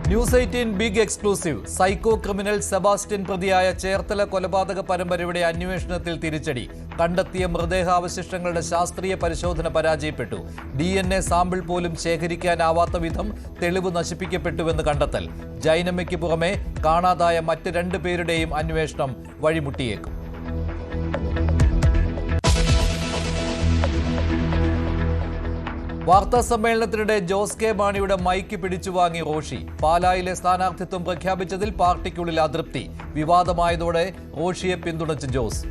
News 18 big exclusive. Psycho criminal Sebastian പ്രതിയായ ചേർത്തല കൊലപാതക പരമ്പരയുടെ അന്വേഷണത്തിൽ തിരിച്ചടി. കണ്ടെത്തിയ മൃതദേഹാവശിഷ്ടങ്ങളുടെ ശാസ്ത്രീയ പരിശോധന പരാജയപ്പെട്ടു. DNA സാമ്പിൾ പോലും ശേഖരിക്കാനാവാത്ത വിധം തെളിവ് നശിപ്പിക്കപ്പെട്ടുവെന്ന് കണ്ടെത്തൽ. ജൈനമ്മയ്ക്ക് പുറമെ കാണാതായ മറ്റ് 2 പേരുടെയും അന്വേഷണം വഴിമുട്ടിയേക്കും. വാർത്താ സമ്മേളനത്തിനിടെ ജോസ് കെ മാണിയുടെ മൈക്ക് പിടിച്ചുവാങ്ങി റോഷി. പാലായിലെ സ്ഥാനാർത്ഥിത്വം പ്രഖ്യാപിച്ചതിൽ പാർട്ടിക്കുള്ളിൽ അതൃപ്തി. വിവാദമായതോടെ റോഷിയെ പിന്തുണച്ച് ജോസ്.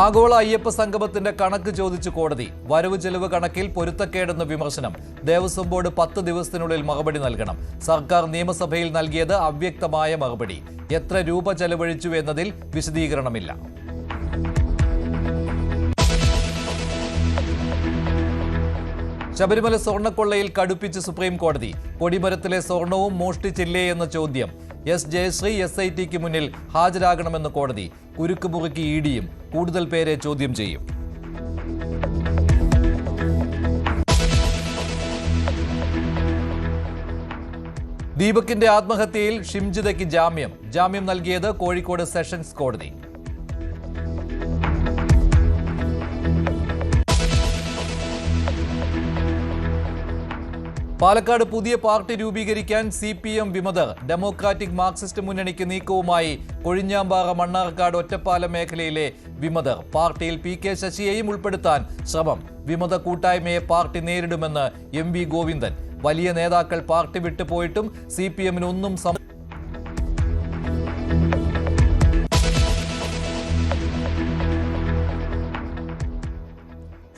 ആഗോള അയ്യപ്പ സംഗമത്തിന്റെ കണക്ക് ചോദിച്ചു കോടതി. വരവ് ചെലവ് കണക്കിൽ പൊരുത്തക്കേടെന്ന് വിമർശനം. ദേവസ്വം ബോർഡ് 10 ദിവസത്തിനുള്ളിൽ മറുപടി നൽകണം. സർക്കാർ നിയമസഭയിൽ നൽകിയത് അവ്യക്തമായ മറുപടി. എത്ര രൂപ ചെലവഴിച്ചു എന്നതിൽ വിശദീകരണമില്ല. ശബരിമല സ്വർണ്ണക്കൊള്ളയിൽ കടുപ്പിച്ച് സുപ്രീം കോടതി. കൊടിമരത്തിലെ സ്വർണവും മോഷ്ടിച്ചില്ലേ എന്ന ചോദ്യം. എസ് ജയശ്രീ SITക്ക് മുന്നിൽ ഹാജരാകണമെന്ന് കോടതി. കുരുക്ക് മുറുക്കി EDയും കൂടുതൽ പേരെ ചോദ്യം ചെയ്യും. ദീപകിന്റെ ആത്മഹത്യയിൽ ഷിംജിതയ്ക്ക് ജാമ്യം നൽകിയത് കോഴിക്കോട് സെഷൻസ് കോടതി. പാലക്കാട് പുതിയ പാർട്ടി രൂപീകരിക്കാൻ CPM വിമതർ. ഡെമോക്രാറ്റിക് മാർക്സിസ്റ്റ് മുന്നണിക്ക് നീക്കവുമായി കൊഴിഞ്ഞാമ്പാറ മണ്ണാർക്കാട് ഒറ്റപ്പാലം മേഖലയിലെ വിമതർ. പാർട്ടിയിൽ PK ശശിയെയും ഉൾപ്പെടുത്താൻ ശ്രമം. വിമത കൂട്ടായ്മയെ പാർട്ടി നേരിടുമെന്ന് MV ഗോവിന്ദൻ. വലിയ നേതാക്കൾ പാർട്ടി വിട്ടുപോയിട്ടും CPMന് ഒന്നും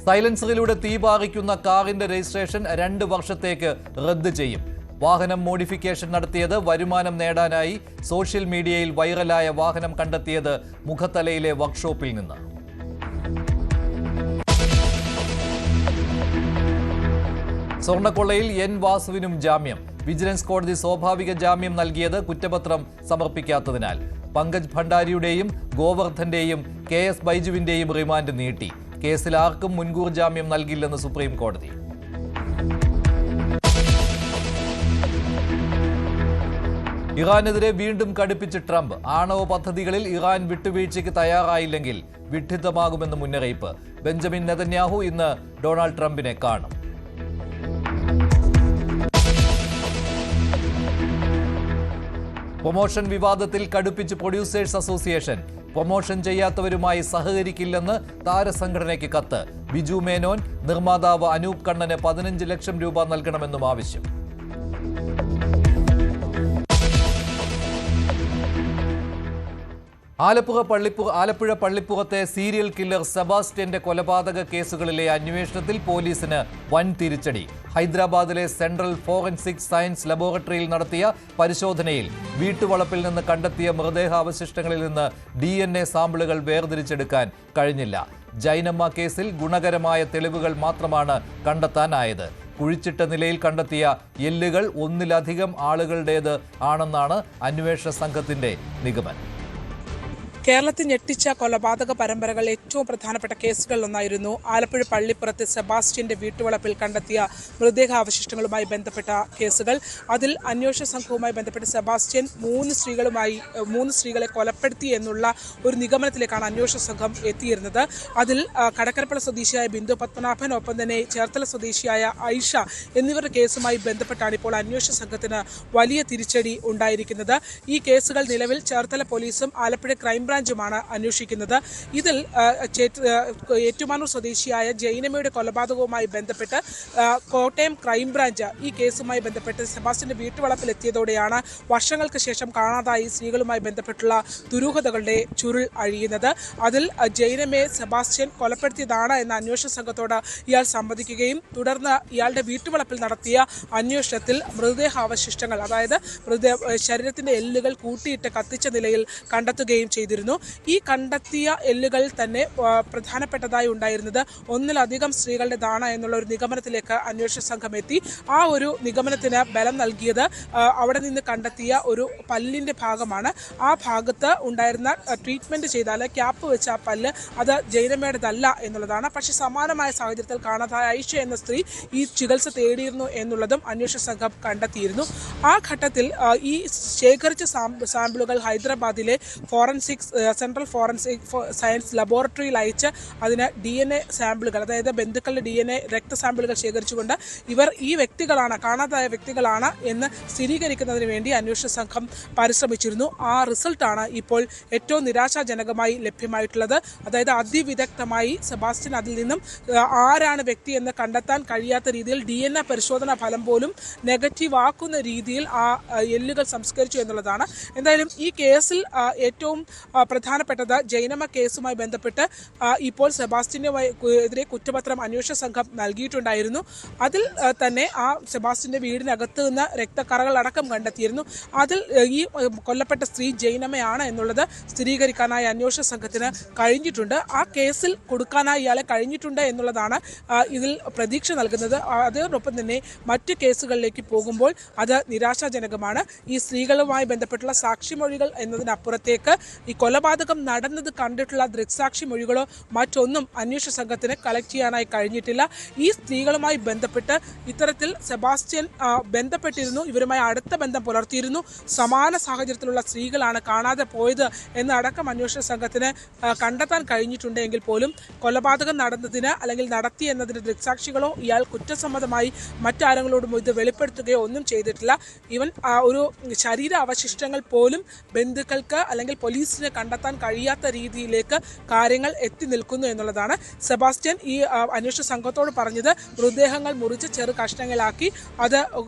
സൈലൻസറിലൂടെ തീപാറിക്കുന്ന കാറിന്റെ രജിസ്ട്രേഷൻ 2 വർഷത്തേക്ക് റദ്ദ് ചെയ്യും. വാഹനം മോഡിഫിക്കേഷൻ നടത്തിയത് വരുമാനം നേടാനായി. സോഷ്യൽ മീഡിയയിൽ വൈറലായ വാഹനം കണ്ടെത്തിയത് മുഖത്തലയിലെ വർക്ക്ഷോപ്പിൽ നിന്ന്. സ്വർണ്ണക്കൊള്ളയിൽ N വാസുവിനും ജാമ്യം. വിജിലൻസ് കോടതി സ്വാഭാവിക ജാമ്യം നൽകിയത് കുറ്റപത്രം സമർപ്പിക്കാത്തതിനാൽ. പങ്കജ് ഭണ്ഡാരിയുടെയും ഗോവർദ്ധന്റെയും KS ബൈജുവിന്റെയും റിമാൻഡ് നീട്ടി. കേസിൽ ആർക്കും മുൻകൂർ ജാമ്യം നൽകില്ലെന്ന് സുപ്രീം കോടതി. ഇറാനെതിരെ വീണ്ടും കടുപ്പിച്ച് ട്രംപ്. ആണവ പദ്ധതികളിൽ ഇറാൻ വിട്ടുവീഴ്ചയ്ക്ക് തയ്യാറായില്ലെങ്കിൽ വിഡ്ഢിത്തമാകുമെന്ന് മുന്നറിയിപ്പ്. ബെഞ്ചമിൻ നെതന്യാഹു ഇന്ന് ഡൊണാൾഡ് ട്രംപിനെ കാണും. പ്രൊമോഷൻ വിവാദത്തിൽ കടുപ്പിച്ച് പ്രൊഡ്യൂസേഴ്സ് അസോസിയേഷൻ. പ്രൊമോഷൻ ചെയ്യാത്തവരുമായി സഹകരിക്കില്ലെന്ന് താരസംഘടനയ്ക്ക് കത്ത്. ബിജു മേനോൻ, നിർമ്മാതാവ് അനൂപ് കണ്ണന് 15 ലക്ഷം രൂപ നൽകണമെന്നും ആവശ്യം. ആലപ്പുഴ പള്ളിപ്പുറത്തെ സീരിയൽ കില്ലർ സെബാസ്റ്റ്യന്റെ കൊലപാതക കേസുകളിലെ അന്വേഷണത്തിൽ പോലീസിന് വൻ തിരിച്ചടി. ഹൈദരാബാദിലെ സെൻട്രൽ ഫോറൻസിക് സയൻസ് ലബോറട്ടറിയിൽ നടത്തിയ പരിശോധനയിൽ വീട്ടുവളപ്പിൽ നിന്ന് കണ്ടെത്തിയ മൃതദേഹാവശിഷ്ടങ്ങളിൽ നിന്ന് DNA സാമ്പിളുകൾ വേർതിരിച്ചെടുക്കാൻ കഴിഞ്ഞില്ല. ജൈനമ്മ കേസിൽ ഗുണകരമായ തെളിവുകൾ മാത്രമാണ് കണ്ടെത്താനായത്. കുഴിച്ചിട്ട നിലയിൽ കണ്ടെത്തിയ എല്ലുകൾ 1-ലധികം ആളുകളുടേത് ആണെന്നാണ് അന്വേഷണ സംഘത്തിന്റെ നിഗമനം. കേരളത്തിൽ ഞെട്ടിച്ച കൊലപാതക പരമ്പരകൾ ഏറ്റവും പ്രധാനപ്പെട്ട കേസുകളിലൊന്നായിരുന്നു ആലപ്പുഴ പള്ളിപ്പുറത്ത് സെബാസ്റ്റ്യന്റെ വീട്ടുവളപ്പിൽ കണ്ടെത്തിയ മൃതദേഹാവശിഷ്ടങ്ങളുമായി ബന്ധപ്പെട്ട കേസുകൾ. അതിൽ അന്വേഷണ സംഘവുമായി ബന്ധപ്പെട്ട് സെബാസ്റ്റ്യൻ 3 സ്ത്രീകളെ കൊലപ്പെടുത്തി എന്നുള്ള ഒരു നിഗമനത്തിലേക്കാണ് അന്വേഷണ സംഘം എത്തിയിരുന്നത്. അതിൽ കടക്കരപ്പള്ളി സ്വദേശിയായ ബിന്ദു പത്മനാഭൻ, ഒപ്പം തന്നെ ചേർത്തല സ്വദേശിയായ ഐഷ എന്നിവരുടെ കേസുമായി ബന്ധപ്പെട്ടാണ് ഇപ്പോൾ അന്വേഷണ സംഘത്തിന് വലിയ തിരിച്ചടി ഉണ്ടായിരിക്കുന്നത്. ഈ കേസുകൾ നിലവിൽ ചേർത്തല പോലീസും ആലപ്പുഴ ക്രൈംബ്രാഞ്ച് ക്രൈംബ്രാഞ്ചുമാണ് അന്വേഷിക്കുന്നത്. ഇതിൽ ഏറ്റുമാനൂർ സ്വദേശിയായ ജൈനമ്മയുടെ കൊലപാതകവുമായി ബന്ധപ്പെട്ട് കോട്ടയം ക്രൈംബ്രാഞ്ച് ഈ കേസുമായി ബന്ധപ്പെട്ട് സെബാസ്റ്റ്യന്റെ വീട്ടുവളപ്പിലെത്തിയതോടെയാണ് വർഷങ്ങൾക്ക് ശേഷം കാണാതായി സ്ത്രീകളുമായി ബന്ധപ്പെട്ടുള്ള ദുരൂഹതകളുടെ ചുരുൾ അഴിയുന്നത്. അതിൽ ജൈനമ്മയെ സെബാസ്റ്റ്യൻ കൊലപ്പെടുത്തിയതാണ് എന്ന അന്വേഷണ സംഘത്തോട് ഇയാൾ സമ്മതിക്കുകയും തുടർന്ന് ഇയാളുടെ വീട്ടുവളപ്പിൽ നടത്തിയ അന്വേഷണത്തിൽ മൃതദേഹാവശിഷ്ടങ്ങൾ, അതായത് ശരീരത്തിന്റെ എല്ലുകൾ കൂട്ടിയിട്ട് കത്തിച്ച നിലയിൽ കണ്ടെത്തുകയും ചെയ്തിരുന്നു. ഈ കണ്ടെത്തിയ എല്ലുകൾ തന്നെ പ്രധാനപ്പെട്ടതായി ഉണ്ടായിരുന്നത് ഒന്നിലധികം സ്ത്രീകളുടേതാണ് എന്നുള്ള ഒരു നിഗമനത്തിലേക്ക് അന്വേഷണ സംഘം എത്തി. ആ ഒരു നിഗമനത്തിന് ബലം നൽകിയത് അവിടെ നിന്ന് കണ്ടെത്തിയ ഒരു പല്ലിന്റെ ഭാഗമാണ്. ആ ഭാഗത്ത് ഉണ്ടായിരുന്ന ട്രീറ്റ്മെന്റ് ചെയ്ത ക്യാപ്പ് വെച്ച ആ പല്ല് അത് ജൈനമ്മയുടേതല്ല എന്നുള്ളതാണ്. പക്ഷേ സമാനമായ സാഹചര്യത്തിൽ കാണാതായ ഐഷ എന്ന സ്ത്രീ ഈ ചികിത്സ തേടിയിരുന്നു എന്നുള്ളതും അന്വേഷണ സംഘം കണ്ടെത്തിയിരുന്നു. ആ ഘട്ടത്തിൽ ഈ ശേഖരിച്ച സാമ്പിളുകൾ ഹൈദരാബാദിലെ സെൻട്രൽ ഫോറൻസിക് സയൻസ് ലബോറട്ടറിയിൽ അയച്ച് അതിന് DNA സാമ്പിളുകൾ, അതായത് ബന്ധുക്കളുടെ DNA രക്തസാമ്പിളുകൾ ശേഖരിച്ചുകൊണ്ട് ഇവർ ഈ വ്യക്തികളാണ്, കാണാതായ വ്യക്തികളാണ് എന്ന് സ്ഥിരീകരിക്കുന്നതിന് വേണ്ടി അന്വേഷണ സംഘം പരിശ്രമിച്ചിരുന്നു. ആ റിസൾട്ടാണ് ഇപ്പോൾ ഏറ്റവും നിരാശാജനകമായി ലഭ്യമായിട്ടുള്ളത്. അതായത് അതിവിദഗ്ധമായി സെബാസ്റ്റ്യൻ അതിൽ നിന്നും ആരാണ് വ്യക്തി എന്ന് കണ്ടെത്താൻ കഴിയാത്ത രീതിയിൽ DNA പരിശോധനാ ഫലം പോലും നെഗറ്റീവ് ആക്കുന്ന രീതിയിൽ ആ എല്ലുകൾ സംസ്കരിച്ചു എന്നുള്ളതാണ്. എന്തായാലും ഈ കേസിൽ ഏറ്റവും പ്രധാനപ്പെട്ടത് ജൈനമ്മ കേസുമായി ബന്ധപ്പെട്ട് ഇപ്പോൾ സെബാസ്റ്റ്യനെതിരെ കുറ്റപത്രം അന്വേഷണ സംഘം നൽകിയിട്ടുണ്ടായിരുന്നു. അതിൽ തന്നെ ആ സെബാസ്റ്റ്യന്റെ വീടിനകത്ത് നിന്ന് രക്തക്കറകൾ അടക്കം കണ്ടെത്തിയിരുന്നു. അതിൽ ഈ കൊല്ലപ്പെട്ട സ്ത്രീ ജൈനമ്മയാണ് എന്നുള്ളത് സ്ഥിരീകരിക്കാനായി അന്വേഷണ സംഘത്തിന് കഴിഞ്ഞിട്ടുണ്ട്. ആ കേസിൽ കൊടുക്കാനായി ഇയാളെ കഴിഞ്ഞിട്ടുണ്ട് എന്നുള്ളതാണ് ഇതിൽ പ്രതീക്ഷ നൽകുന്നത്. അതോടൊപ്പം തന്നെ മറ്റു കേസുകളിലേക്ക് പോകുമ്പോൾ അത് നിരാശാജനകമാണ്. ഈ സ്ത്രീകളുമായി ബന്ധപ്പെട്ടുള്ള സാക്ഷിമൊഴികൾ എന്നതിനപ്പുറത്തേക്ക് ഈ കൊലപാതകം നടന്നത് കണ്ടിട്ടുള്ള ദൃക്സാക്ഷി മൊഴികളോ മറ്റൊന്നും അന്വേഷണ സംഘത്തിന് കളക്ട് ചെയ്യാനായി കഴിഞ്ഞിട്ടില്ല. ഈ സ്ത്രീകളുമായി ബന്ധപ്പെട്ട് ഇത്തരത്തിൽ സെബാസ്റ്റ്യൻ ബന്ധപ്പെട്ടിരുന്നു, ഇവരുമായി അടുത്ത ബന്ധം പുലർത്തിയിരുന്നു, സമാന സാഹചര്യത്തിലുള്ള സ്ത്രീകളാണ് കാണാതെ പോയത് എന്നടക്കം അന്വേഷണ സംഘത്തിന് കണ്ടെത്താൻ കഴിഞ്ഞിട്ടുണ്ടെങ്കിൽ പോലും കൊലപാതകം നടന്നതിന് അല്ലെങ്കിൽ നടത്തി എന്നതിന് ദൃക്സാക്ഷികളോ ഇയാൾ കുറ്റസമ്മതമായി മറ്റാരെങ്കിലോടും ഇത് വെളിപ്പെടുത്തുകയോ ഒന്നും ചെയ്തിട്ടില്ല. ഈവൻ ഒരു ശരീര അവശിഷ്ടങ്ങൾ പോലും ബന്ധുക്കൾക്ക് അല്ലെങ്കിൽ പോലീസിന് കണ്ടെത്താൻ കഴിയാത്ത രീതിയിലേക്ക് കാര്യങ്ങൾ എത്തി നിൽക്കുന്നു എന്നുള്ളതാണ്. സെബാസ്റ്റ്യൻ ഈ അന്വേഷണ സംഘത്തോട് പറഞ്ഞത് മൃതദേഹങ്ങൾ മുറിച്ച് ചെറു കഷ്ണങ്ങളാക്കി അത്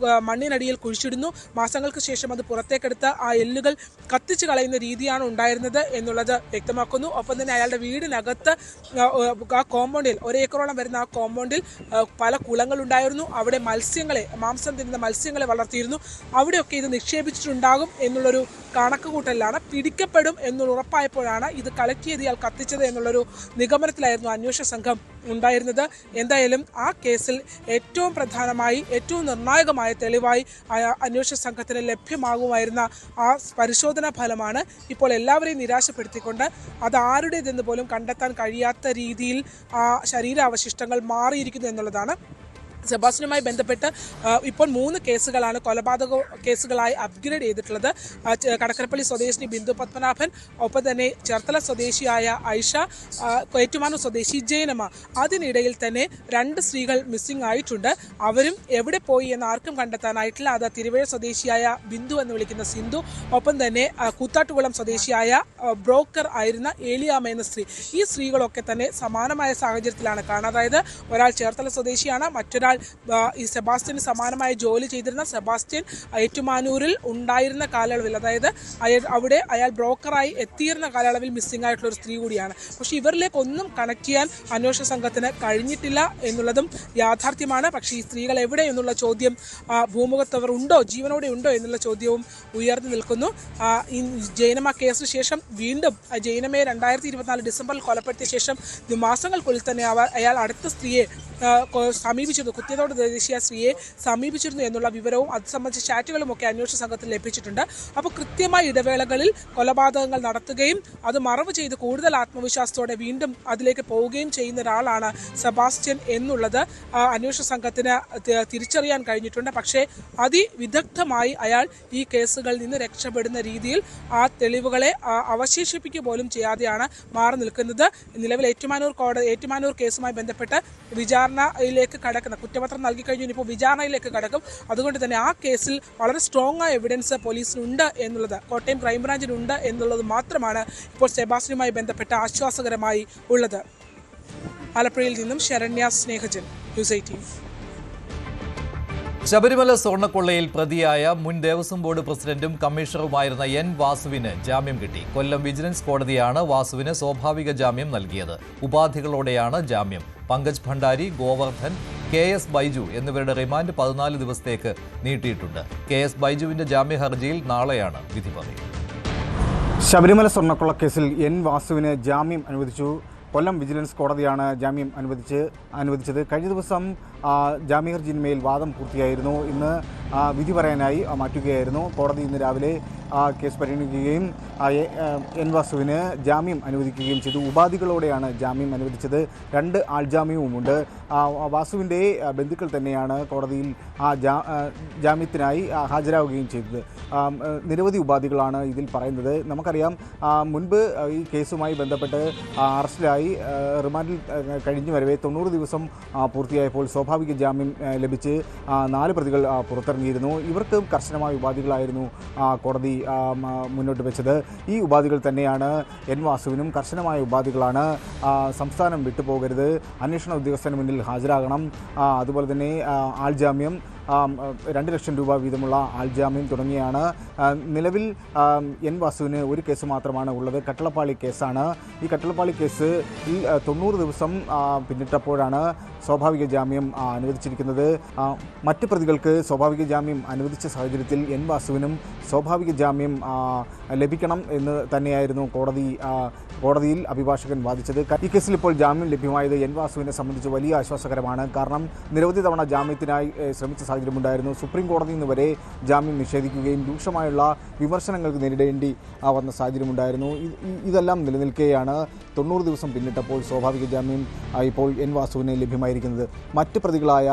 മണ്ണിനടിയിൽ കുഴിച്ചിടുന്നു, മാസങ്ങൾക്ക് ശേഷം അത് പുറത്തേക്കെടുത്ത് ആ എല്ലുകൾ കത്തിച്ചു കളയുന്ന രീതിയാണ് ഉണ്ടായിരുന്നത് എന്നുള്ളത് വ്യക്തമാക്കുന്നു. ഒപ്പം തന്നെ അയാളുടെ വീടിനകത്ത് ആ കോമ്പൗണ്ടിൽ 1 ഏക്കറോളം വരുന്ന ആ കോമ്പൗണ്ടിൽ പല കുളങ്ങളുണ്ടായിരുന്നു. അവിടെ മാംസം തിന്നുന്ന മത്സ്യങ്ങളെ വളർത്തിയിരുന്നു. അവിടെയൊക്കെ ഇത് നിക്ഷേപിച്ചിട്ടുണ്ടാകും എന്നുള്ളൊരു കണക്കുകൂട്ടലിലാണ്. പിടിക്കപ്പെടും എന്നുള്ള ഉറപ്പായപ്പോഴാണ് ഇത് കളക്ട് ചെയ്ത് ഇയാൾ കത്തിച്ചത് എന്നുള്ളൊരു നിഗമനത്തിലായിരുന്നു അന്വേഷണ സംഘം ഉണ്ടായിരുന്നത്. എന്തായാലും ആ കേസിൽ ഏറ്റവും പ്രധാനമായി ഏറ്റവും നിർണായകമായ തെളിവായി അന്വേഷണ സംഘത്തിന് ലഭ്യമാകുമായിരുന്ന ആ പരിശോധനാ ഫലമാണ് ഇപ്പോൾ എല്ലാവരെയും നിരാശപ്പെടുത്തിക്കൊണ്ട് അത് ആരുടേതെന്ന് പോലും കണ്ടെത്താൻ കഴിയാത്ത രീതിയിൽ ആ ശരീരാവശിഷ്ടങ്ങൾ മാറിയിരിക്കുന്നു എന്നുള്ളതാണ്. സെബാസ്റ്റ്യനുമായി ബന്ധപ്പെട്ട് ഇപ്പോൾ 3 കേസുകളാണ് കൊലപാതക കേസുകളായി അപ്ഗ്രേഡ് ചെയ്തിട്ടുള്ളത്. കടക്കരപ്പള്ളി സ്വദേശിനി ബിന്ദു പത്മനാഭൻ, ഒപ്പം തന്നെ ചേർത്തല സ്വദേശിയായ ഐഷ, ഏറ്റുമാനൂർ സ്വദേശി ജൈനമ്മ. അതിനിടയിൽ തന്നെ 2 സ്ത്രീകൾ മിസ്സിംഗ് ആയിട്ടുണ്ട്. അവരും എവിടെ പോയി എന്ന് ആർക്കും കണ്ടെത്താനായിട്ടില്ല. അത് തിരുവഴ സ്വദേശിയായ ബിന്ദു എന്ന് വിളിക്കുന്ന സിന്ധു, ഒപ്പം തന്നെ കൂത്താട്ടുകുളം സ്വദേശിയായ ബ്രോക്കർ ആയിരുന്ന ഏലിയാമ്മ എന്ന സ്ത്രീ. ഈ സ്ത്രീകളൊക്കെ തന്നെ സമാനമായ സാഹചര്യത്തിലാണ് കാണാതായത്. ഒരാൾ ചേർത്തല സ്വദേശിയാണ്, മറ്റൊരാൾ ഈ സെബാസ്റ്റ്യന് സമാനമായ ജോലി ചെയ്തിരുന്ന സെബാസ്റ്റ്യൻ ഏറ്റുമാനൂരിൽ ഉണ്ടായിരുന്ന കാലയളവിൽ, അതായത് അവിടെ അയാൾ ബ്രോക്കറായി എത്തിയിരുന്ന കാലയളവിൽ മിസ്സിംഗ് ആയിട്ടുള്ള ഒരു സ്ത്രീ കൂടിയാണ്. പക്ഷേ ഇവരിലേക്ക് ഒന്നും കണക്ട് ചെയ്യാൻ അന്വേഷണ സംഘത്തിന് കഴിഞ്ഞിട്ടില്ല എന്നുള്ളതും യാഥാർത്ഥ്യമാണ്. പക്ഷേ ഈ സ്ത്രീകൾ എവിടെ എന്നുള്ള ചോദ്യം, ഭൂമുഖത്തവർ ഉണ്ടോ, ജീവനോടെ ഉണ്ടോ എന്നുള്ള ചോദ്യവും ഉയർന്നു നിൽക്കുന്നു. ഈ ജൈനമ്മ കേസിന് ശേഷം വീണ്ടും ജൈനമ്മയെ 2024 ഡിസംബറിൽ കൊലപ്പെടുത്തിയ ശേഷം മാസങ്ങൾക്കുള്ളിൽ തന്നെ അയാൾ അടുത്ത സ്ത്രീയെ സമീപിച്ചിരുന്നു, കുത്തിയതോട് ദേശീയ സ്ത്രീയെ സമീപിച്ചിരുന്നു എന്നുള്ള വിവരവും അത് സംബന്ധിച്ച ചാറ്റുകളും ഒക്കെ അന്വേഷണ സംഘത്തിൽ ലഭിച്ചിട്ടുണ്ട്. അപ്പോൾ കൃത്യമായ ഇടവേളകളിൽ കൊലപാതകങ്ങൾ നടത്തുകയും അത് മറവ് ചെയ്ത് കൂടുതൽ ആത്മവിശ്വാസത്തോടെ വീണ്ടും അതിലേക്ക് പോവുകയും ചെയ്യുന്ന ഒരാളാണ് സെബാസ്റ്റ്യൻ എന്നുള്ളത് അന്വേഷണ സംഘത്തിന് തിരിച്ചറിയാൻ കഴിഞ്ഞിട്ടുണ്ട്. പക്ഷേ അതിവിദഗ്ധമായി അയാൾ ഈ കേസുകളിൽ നിന്ന് രക്ഷപ്പെടുന്ന രീതിയിൽ ആ തെളിവുകളെ അവശേഷിപ്പിക്കുക പോലും ചെയ്യാതെയാണ് മാറി നിൽക്കുന്നത്. നിലവിൽ ഏറ്റുമാനൂർ കേസുമായി ബന്ധപ്പെട്ട് വിചാരണ വിചാരണയിലേക്ക് കടക്കുന്ന കുറ്റപത്രം നൽകി കഴിഞ്ഞു, ഇനിയിപ്പോൾ വിചാരണയിലേക്ക് കടക്കും. അതുകൊണ്ട് തന്നെ ആ കേസിൽ വളരെ സ്ട്രോങ് ആയ എവിഡൻസ് പോലീസിനുണ്ട് എന്നുള്ളത്, കോട്ടയം ക്രൈംബ്രാഞ്ചിനുണ്ട് എന്നുള്ളത് മാത്രമാണ് ഇപ്പോൾ സെബാസ്റ്റ്യനുമായി ബന്ധപ്പെട്ട ആശ്വാസകരമായി ഉള്ളത്. ആലപ്പുഴയിൽ നിന്നും ശരണ്യ സ്നേഹജൻ, ന്യൂസ് 18. ശബരിമല സ്വർണ്ണക്കൊള്ളയിൽ പ്രതിയായ മുൻ ദേവസ്വം ബോർഡ് പ്രസിഡന്റും കമ്മീഷണറുമായിരുന്ന എൻ വാസുവിന് ജാമ്യം കിട്ടി. കൊല്ലം വിജിലൻസ് കോടതിയാണ് വാസുവിന് സ്വാഭാവിക ജാമ്യം നൽകിയത്. ഉപാധികളോടെയാണ് ജാമ്യം. പങ്കജ് ഭണ്ഡാരി, ഗോവർദ്ധൻ, KS ബൈജു എന്നിവരുടെ റിമാൻഡ് 14 ദിവസത്തേക്ക് നീട്ടിയിട്ടുണ്ട്. KS ബൈജുവിന്റെ ജാമ്യ ഹർജിയിൽ നാളെയാണ് വിധി പറയുന്നത്. ശബരിമല സ്വർണ്ണക്കൊള്ളക്കേസിൽ എൻ വാസുവിന് ജാമ്യം അനുവദിച്ചു. കൊല്ലം വിജിലൻസ് കോടതിയാണ് ജാമ്യം അനുവദിച്ചത്. കഴിഞ്ഞ ദിവസം ജാമ്യ ഹർജിയിന്മേൽ വാദം പൂർത്തിയായിരുന്നു. ഇന്ന് വിധി പറയാനായി മാറ്റുകയായിരുന്നു. കോടതി ഇന്ന് രാവിലെ കേസ് പരിഗണിക്കുകയും എൻ വാസുവിന് ജാമ്യം അനുവദിക്കുകയും ചെയ്തു. ഉപാധികളോടെയാണ് ജാമ്യം അനുവദിച്ചത്. 2 ആൾജാമ്യവുമുണ്ട്. വാസുവിൻ്റെ ബന്ധുക്കൾ തന്നെയാണ് കോടതിയിൽ ജാമ്യത്തിനായി ഹാജരാകുകയും ചെയ്തത്. നിരവധി ഉപാധികളാണ് ഇതിൽ പറയുന്നത്. നമുക്കറിയാം, മുൻപ് ഈ കേസുമായി ബന്ധപ്പെട്ട് അറസ്റ്റിലായി റിമാൻഡിൽ കഴിഞ്ഞു വരവേ 90 ദിവസം പൂർത്തിയായപ്പോൾ സ്വാഭാവിക ജാമ്യം ലഭിച്ച് 4 പ്രതികൾ പുറത്തിറങ്ങിയിരുന്നു. ഇവർക്ക് കർശനമായ ഉപാധികളായിരുന്നു കോടതി മുന്നോട്ട് വെച്ചത്. ഈ ഉപാധികൾ തന്നെയാണ് എൻ വാസുവിനും. കർശനമായ ഉപാധികളാണ്. സംസ്ഥാനം വിട്ടുപോകരുത്, അന്വേഷണ ഉദ്യോഗസ്ഥന് മുന്നിൽ ഹാജരാകണം, അതുപോലെ തന്നെ ആൾജാമ്യം, 2 ലക്ഷം രൂപ വീതമുള്ള ആൾജാമ്യം തുടങ്ങിയാണ്. നിലവിൽ എൻ വാസുവിന് ഒരു കേസ് മാത്രമാണ് ഉള്ളത്, കട്ടളപ്പാളി കേസാണ്. ഈ കട്ടളപ്പാളി കേസിൽ 90 ദിവസം പിന്നിട്ടപ്പോഴാണ് സ്വാഭാവിക ജാമ്യം അനുവദിച്ചിരിക്കുന്നത്. മറ്റ് പ്രതികൾക്ക് സ്വാഭാവിക ജാമ്യം അനുവദിച്ച സാഹചര്യത്തിൽ എൻ വാസുവിനും സ്വാഭാവിക ജാമ്യം ലഭിക്കണം എന്ന് തന്നെയായിരുന്നു കോടതിയിൽ അഭിഭാഷകൻ വാദിച്ചത്. ഈ കേസിൽ ഇപ്പോൾ ജാമ്യം ലഭ്യമായത് എൻ വാസുവിനെ സംബന്ധിച്ച് വലിയ ആശ്വാസകരമാണ്. കാരണം നിരവധി തവണ ജാമ്യത്തിനായി ശ്രമിച്ച സാഹചര്യമുണ്ടായിരുന്നു. സുപ്രീം കോടതിയിൽ നിന്ന് വരെ ജാമ്യം നിഷേധിക്കുകയും രൂക്ഷമായുള്ള വിമർശനങ്ങൾക്ക് നേരിടേണ്ടി വന്ന സാഹചര്യമുണ്ടായിരുന്നു. ഇതെല്ലാം നിലനിൽക്കെയാണ് 90 ദിവസം പിന്നിട്ടപ്പോൾ സ്വാഭാവിക ജാമ്യം ഇപ്പോൾ എൻ വാസുവിന് ലഭ്യമായിരിക്കുന്നത്. മറ്റ് പ്രതികളായ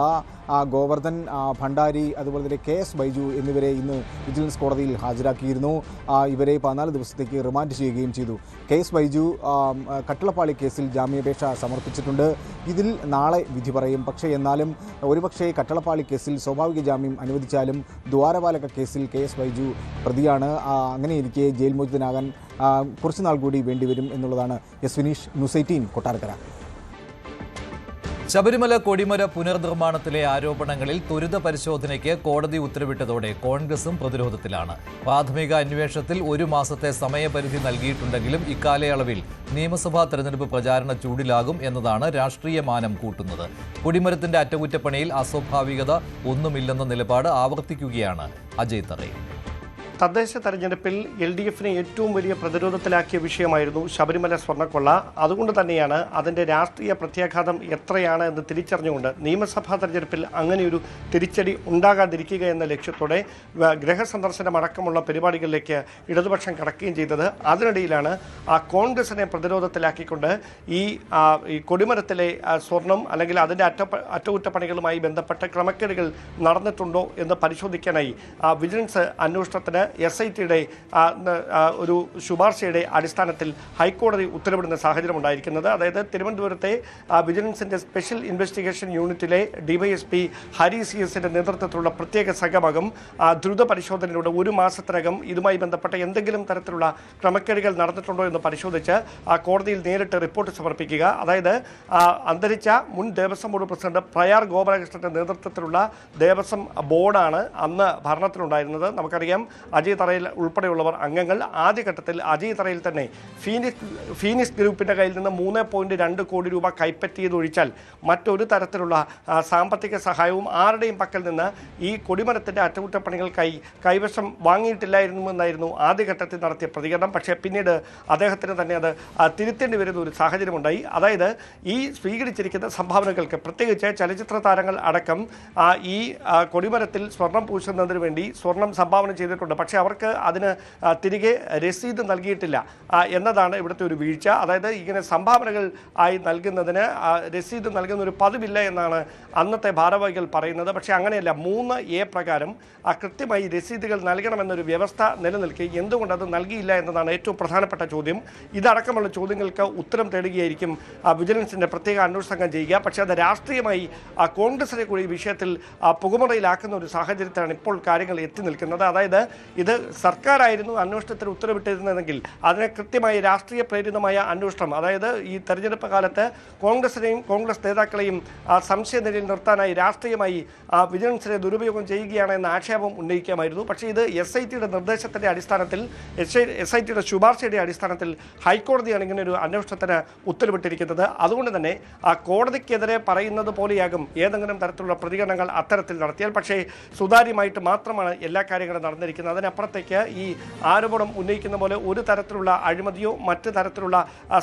ഗോവർദ്ധൻ, ഭണ്ഡാരി, അതുപോലെ തന്നെ KS ബൈജു എന്നിവരെ ഇന്ന് വിജിലൻസ് കോടതിയിൽ ഹാജരാക്കിയിരുന്നു. ഇവരെ 14 ദിവസത്തേക്ക് റിമാൻഡ് ചെയ്യുകയും ചെയ്തു. KS ബൈജു കട്ടളപ്പാളി കേസിൽ ജാമ്യാപേക്ഷ സമർപ്പിച്ചിട്ടുണ്ട്. ഇതിൽ നാളെ വിധി പറയും. പക്ഷേ എന്നാലും ഒരുപക്ഷേ കട്ടളപ്പാളി കേസിൽ സ്വാഭാവിക ജാമ്യം അനുവദിച്ചാലും ദ്വാരപാലക കേസിൽ KS ബൈജു പ്രതിയാണ്. അങ്ങനെയിരിക്കെ ജയിൽ മോചിതനാകാൻ കുറച്ചുനാൾ കൂടി വേണ്ടിവരും എന്നുള്ളതാണ്. S Vineesh, news 18, Kottarakkara. ശബരിമല കൊടിമര പുനർനിർമ്മാണത്തിലെ ആരോപണങ്ങളിൽ ത്വരിത പരിശോധനയ്ക്ക് കോടതി ഉത്തരവിട്ടതോടെ കോൺഗ്രസും പ്രതിരോധത്തിലാണ്. പ്രാഥമിക അന്വേഷണത്തിൽ 1 മാസത്തെ സമയപരിധി നൽകിയിട്ടുണ്ടെങ്കിലും ഇക്കാലയളവിൽ നിയമസഭാ തെരഞ്ഞെടുപ്പ് പ്രചാരണ ചൂടിലാകും എന്നതാണ് രാഷ്ട്രീയ മാനം കൂട്ടുന്നത്. കൊടിമരത്തിന്റെ അറ്റകുറ്റപ്പണിയിൽ അസ്വാഭാവികത ഒന്നുമില്ലെന്ന നിലപാട് ആവർത്തിക്കുകയാണ് അജയ് തറയിൽ. തദ്ദേശ തെരഞ്ഞെടുപ്പിൽ LDFനെ ഏറ്റവും വലിയ പ്രതിരോധത്തിലാക്കിയ വിഷയമായിരുന്നു ശബരിമല സ്വർണ്ണക്കൊള്ള. അതുകൊണ്ട് തന്നെയാണ് അതിൻ്റെ രാഷ്ട്രീയ പ്രത്യാഘാതം എത്രയാണ് എന്ന് തിരിച്ചറിഞ്ഞുകൊണ്ട് നിയമസഭാ തെരഞ്ഞെടുപ്പിൽ അങ്ങനെയൊരു തിരിച്ചടി ഉണ്ടാകാതിരിക്കുക എന്ന ലക്ഷ്യത്തോടെ ഗൃഹസന്ദർശനമടക്കമുള്ള പരിപാടികളിലേക്ക് ഇടതുപക്ഷം കടക്കുകയും ചെയ്തത്. അതിനിടയിലാണ് കോൺഗ്രസിനെ പ്രതിരോധത്തിലാക്കിക്കൊണ്ട് ഈ കൊടിമരത്തിലെ സ്വർണം അല്ലെങ്കിൽ അതിൻ്റെ അറ്റകുറ്റപ്പണികളുമായി ബന്ധപ്പെട്ട ക്രമക്കേടുകൾ നടന്നിട്ടുണ്ടോ എന്ന് പരിശോധിക്കാനായി വിജിലൻസ് അന്വേഷണത്തിന് SITയുടെ ഒരു ശുപാർശയുടെ അടിസ്ഥാനത്തിൽ ഹൈക്കോടതി ഉത്തരവിടുന്ന സാഹചര്യം ഉണ്ടായിരിക്കുന്നത്. അതായത് തിരുവനന്തപുരത്തെ വിജിലൻസിൻ്റെ സ്പെഷ്യൽ ഇൻവെസ്റ്റിഗേഷൻ യൂണിറ്റിലെ DYSP ഹരി CS-ന്റെ നേതൃത്വത്തിലുള്ള പ്രത്യേക സംഘമകം ദ്രുത പരിശോധനയിലൂടെ 1 മാസത്തിനകം ഇതുമായി ബന്ധപ്പെട്ട എന്തെങ്കിലും തരത്തിലുള്ള ക്രമക്കേടുകൾ നടന്നിട്ടുണ്ടോ എന്ന് പരിശോധിച്ച് കോടതിയിൽ നേരിട്ട് റിപ്പോർട്ട് സമർപ്പിക്കുക. അതായത് അന്തരിച്ച മുൻ ദേവസ്വം ബോർഡ് പ്രസിഡന്റ് പ്രയാർ ഗോപാലകൃഷ്ണന്റെ നേതൃത്വത്തിലുള്ള ദേവസ്വം ബോർഡാണ് അന്ന് ഭരണത്തിലുണ്ടായിരുന്നത്. നമുക്കറിയാം, അജയ് തറയിൽ ഉൾപ്പെടെയുള്ളവർ അംഗങ്ങൾ. ആദ്യഘട്ടത്തിൽ അജയ് തറയിൽ തന്നെ ഫീനിക്സ് ഗ്രൂപ്പിൻ്റെ കയ്യിൽ നിന്ന് 3.2 കോടി രൂപ കൈപ്പറ്റിയതൊഴിച്ചാൽ മറ്റൊരു തരത്തിലുള്ള സാമ്പത്തിക സഹായവും ആരുടെയും പക്കൽ നിന്ന് ഈ കൊടിമരത്തിൻ്റെ അറ്റകുറ്റപ്പണികൾ കൈവശം വാങ്ങിയിട്ടില്ലായിരുന്നുവെന്നായിരുന്നു ആദ്യഘട്ടത്തിൽ നടത്തിയ പ്രതികരണം. പക്ഷേ പിന്നീട് അദ്ദേഹത്തിന് തന്നെ അത് തിരുത്തേണ്ടി വരുന്ന ഒരു സാഹചര്യമുണ്ടായി. അതായത് ഈ സ്വീകരിച്ചിരിക്കുന്ന സംഭാവനകൾക്ക്, പ്രത്യേകിച്ച് ചലച്ചിത്ര താരങ്ങൾ അടക്കം ഈ കൊടിമരത്തിൽ സ്വർണം പൂശുന്നതിന് വേണ്ടി സ്വർണം സംഭാവന ചെയ്തിട്ടുണ്ട്. പക്ഷേ അവർക്ക് അതിന് തിരികെ രസീത് നൽകിയിട്ടില്ല എന്നതാണ് ഇവിടുത്തെ ഒരു വീഴ്ച. അതായത് ഇങ്ങനെ സംഭാവനകൾ ആയി നൽകുന്നതിന് രസീത് നൽകുന്ന ഒരു പതിവില്ല എന്നാണ് അന്നത്തെ ഭാരവാഹികൾ പറയുന്നത്. പക്ഷേ അങ്ങനെയല്ല, 3A പ്രകാരം കൃത്യമായി രസീതുകൾ നൽകണമെന്നൊരു വ്യവസ്ഥ നിലനിൽക്കെ എന്തുകൊണ്ട് അത് നൽകിയില്ല എന്നതാണ് ഏറ്റവും പ്രധാനപ്പെട്ട ചോദ്യം. ഇതടക്കമുള്ള ചോദ്യങ്ങൾക്ക് ഉത്തരം തേടുകയായിരിക്കും വിജിലൻസിൻ്റെ പ്രത്യേക അന്വേഷണ സംഘം ചെയ്യുക. പക്ഷേ അത് രാഷ്ട്രീയമായി കോൺഗ്രസിനെ കൂടി ഈ വിഷയത്തിൽ പുകമുറയിലാക്കുന്ന ഒരു സാഹചര്യത്തിലാണ് ഇപ്പോൾ കാര്യങ്ങൾ എത്തി നിൽക്കുന്നത്. അതായത് ഇത് സർക്കാരായിരുന്നു അന്വേഷണത്തിന് ഉത്തരവിട്ടിരുന്നതെങ്കിൽ അതിനെ കൃത്യമായി രാഷ്ട്രീയ പ്രേരിതമായ അന്വേഷണം, അതായത് ഈ തെരഞ്ഞെടുപ്പ് കാലത്ത് കോൺഗ്രസിനെയും കോൺഗ്രസ് നേതാക്കളെയും സംശയനിലയിൽ നിർത്താനായി രാഷ്ട്രീയമായി വിജിലൻസിനെ ദുരുപയോഗം ചെയ്യുകയാണ് എന്ന ആക്ഷേപം ഉന്നയിക്കാമായിരുന്നു. പക്ഷേ ഇത് SITയുടെ നിർദ്ദേശത്തിൻ്റെ അടിസ്ഥാനത്തിൽ, SITയുടെ ശുപാർശയുടെ അടിസ്ഥാനത്തിൽ ഹൈക്കോടതിയാണ് ഇങ്ങനെ ഒരു അന്വേഷണത്തിന് ഉത്തരവിട്ടിരിക്കുന്നത്. അതുകൊണ്ട് തന്നെ കോടതിക്കെതിരെ പറയുന്നത് പോലെയാകും ഏതെങ്കിലും തരത്തിലുള്ള പ്രതികരണങ്ങൾ അത്തരത്തിൽ നടത്തിയാൽ. പക്ഷേ സുതാര്യമായിട്ട് മാത്രമാണ് എല്ലാ കാര്യങ്ങളും നടന്നിരിക്കുന്നത്. അതിനപ്പുറത്തേക്ക് ഈ ആരോപണം ഉന്നയിക്കുന്ന പോലെ ഒരു തരത്തിലുള്ള അഴിമതിയോ മറ്റു തരത്തിലുള്ള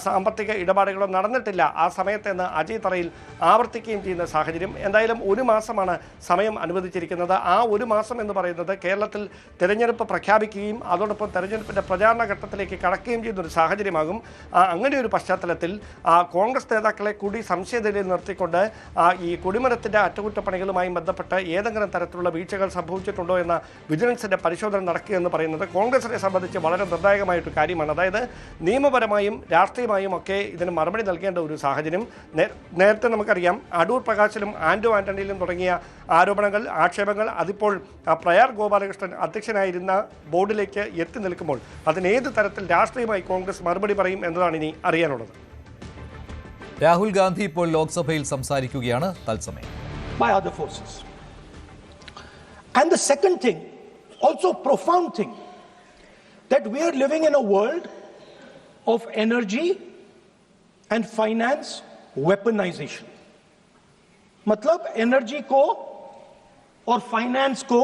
സാമ്പത്തിക ഇടപാടുകളോ നടന്നിട്ടില്ല ആ സമയത്തെന്ന് അജയ് തറയിൽ ആവർത്തിക്കുകയും ചെയ്യുന്ന സാഹചര്യം. എന്തായാലും 1 മാസമാണ് സമയം അനുവദിച്ചിരിക്കുന്നത്. ആ 1 മാസം എന്ന് പറയുന്നത് കേരളത്തിൽ തെരഞ്ഞെടുപ്പ് പ്രഖ്യാപിക്കുകയും അതോടൊപ്പം തെരഞ്ഞെടുപ്പിൻ്റെ പ്രചാരണ ഘട്ടത്തിലേക്ക് കടക്കുകയും ചെയ്യുന്ന ഒരു സാഹചര്യമാകും. അങ്ങനെ ഒരു പശ്ചാത്തലത്തിൽ കോൺഗ്രസ് നേതാക്കളെ കൂടി സംശയനിലയിൽ നിർത്തിക്കൊണ്ട് ഈ കൊടിമരത്തിൻ്റെ അറ്റകുറ്റപ്പണികളുമായി ബന്ധപ്പെട്ട് ഏതെങ്കിലും തരത്തിലുള്ള വീഴ്ചകൾ സംഭവിച്ചിട്ടുണ്ടോ എന്ന വിജിലൻസിൻ്റെ പരിശോധന നടക്കുക എന്ന് പറയുന്നത് കോൺഗ്രസിനെ സംബന്ധിച്ച് വളരെ നിർണായകമായിട്ടൊരു കാര്യമാണ്. അതായത് നിയമപരമായും രാഷ്ട്രീയമായും ഒക്കെ ഇതിന് മറുപടി നൽകേണ്ട ഒരു സാഹചര്യം. നേരത്തെ നമുക്കറിയാം അടൂർ പ്രകാശിലും ആന്റോ ആന്റണിയിലും തുടങ്ങിയ ആരോപണങ്ങൾ, ആക്ഷേപങ്ങൾ അതിപ്പോൾ പ്രയാർ ഗോപാലകൃഷ്ണൻ അധ്യക്ഷനായിരുന്ന ബോർഡിലേക്ക് എത്തി നിൽക്കുമ്പോൾ അതിനേത് തരത്തിൽ രാഷ്ട്രീയമായി കോൺഗ്രസ് മറുപടി പറയും എന്നതാണ് ഇനി അറിയാനുള്ളത്. രാഹുൽ ഗാന്ധി ഇപ്പോൾ ലോക്സഭയിൽ സംസാരിക്കുകയാണ് തത്സമയം. By other forces. And the second thing, also profound thing, that we are living in a world of energy and finance weaponization. मतलब एनर्जी को और फाइनेंस को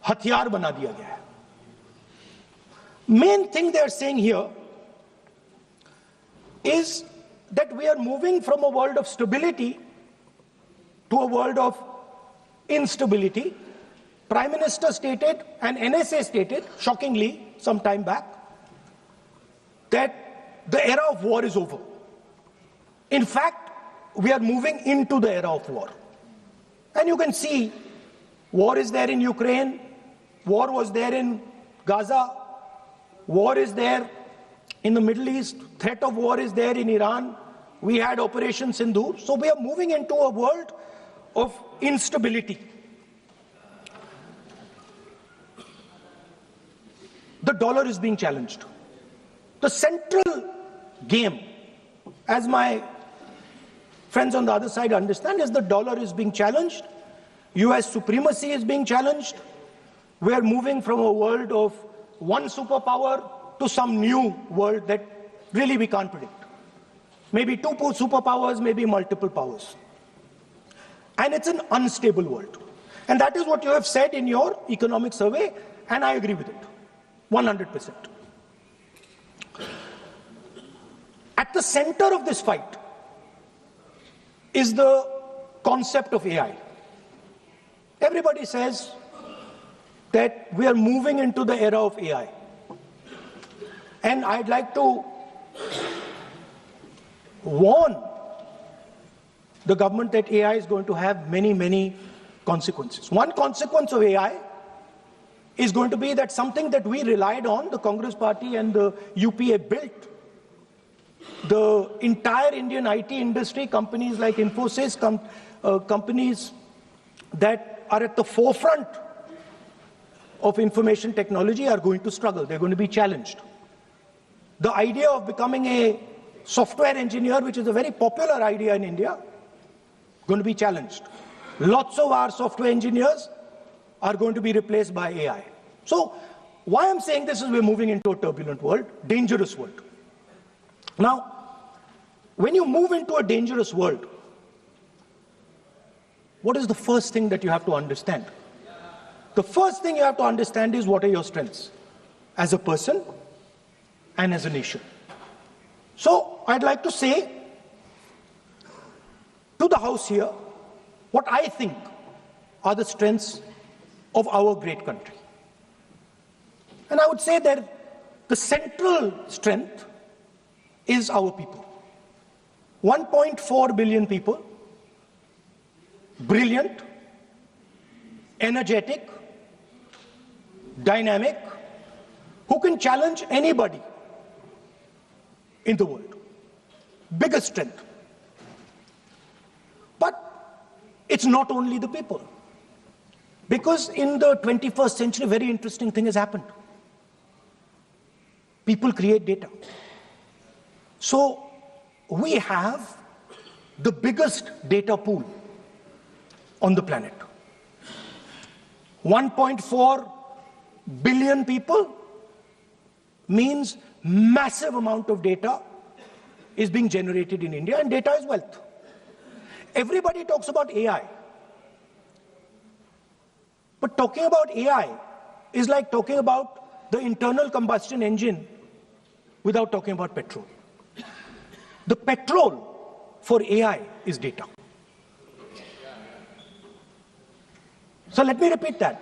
हथियार बना दिया गया है. Main thing they are saying here is that we are moving from a world of stability to a world of instability. Prime Minister stated and NSA stated, shockingly, some time back, that the era of war is over. In fact, we are moving into the era of war. And you can see, war is there in Ukraine, war was there in Gaza, war is there in the Middle East, threat of war is there in Iran, we had Operation Sindoor. So we are moving into a world of instability. The dollar is being challenged. The central game, as my friends on the other side understand, is the dollar is being challenged. US supremacy is being challenged. We are moving from a world of one superpower to some new world that really we can't predict. Maybe 2 superpowers, maybe multiple powers. And it's an unstable world. And that is what you have said in your economic survey, and I agree with it, 100%. At the center of this fight is the concept of AI. Everybody says that we are moving into the era of AI. And I'd like to warn the government that AI is going to have many, many consequences. One consequence of AI is going to be that something that we relied on, the Congress Party and the UPA built, the entire Indian IT industry, companies like Infosys, companies that are at the forefront of information technology are going to struggle. They're going to be challenged. The idea of becoming a software engineer, which is a very popular idea in India, going to be challenged. Lots of our software engineers are going to be replaced by AI. So why I'm saying this is we're moving into a turbulent world, dangerous world. Now, when you move into a dangerous world, what is the first thing that you have to understand? The first thing you have to understand is what are your strengths as a person and as a nation. So I'd like to say to the House here what I think are the strengths of our great country. And I would say that the central strength is our people. 1.4 billion people, brilliant, energetic, dynamic, who can challenge anybody in the world. Biggest strength. But it's not only the people. Because in the 21st century, a very interesting thing has happened. People create data. So we have the biggest data pool on the planet. 1.4 billion people means massive amount of data is being generated in India, and data is wealth. Everybody talks about AI. But talking about AI is like talking about the internal combustion engine without talking about petrol. The petrol for AI is data. So let me repeat that.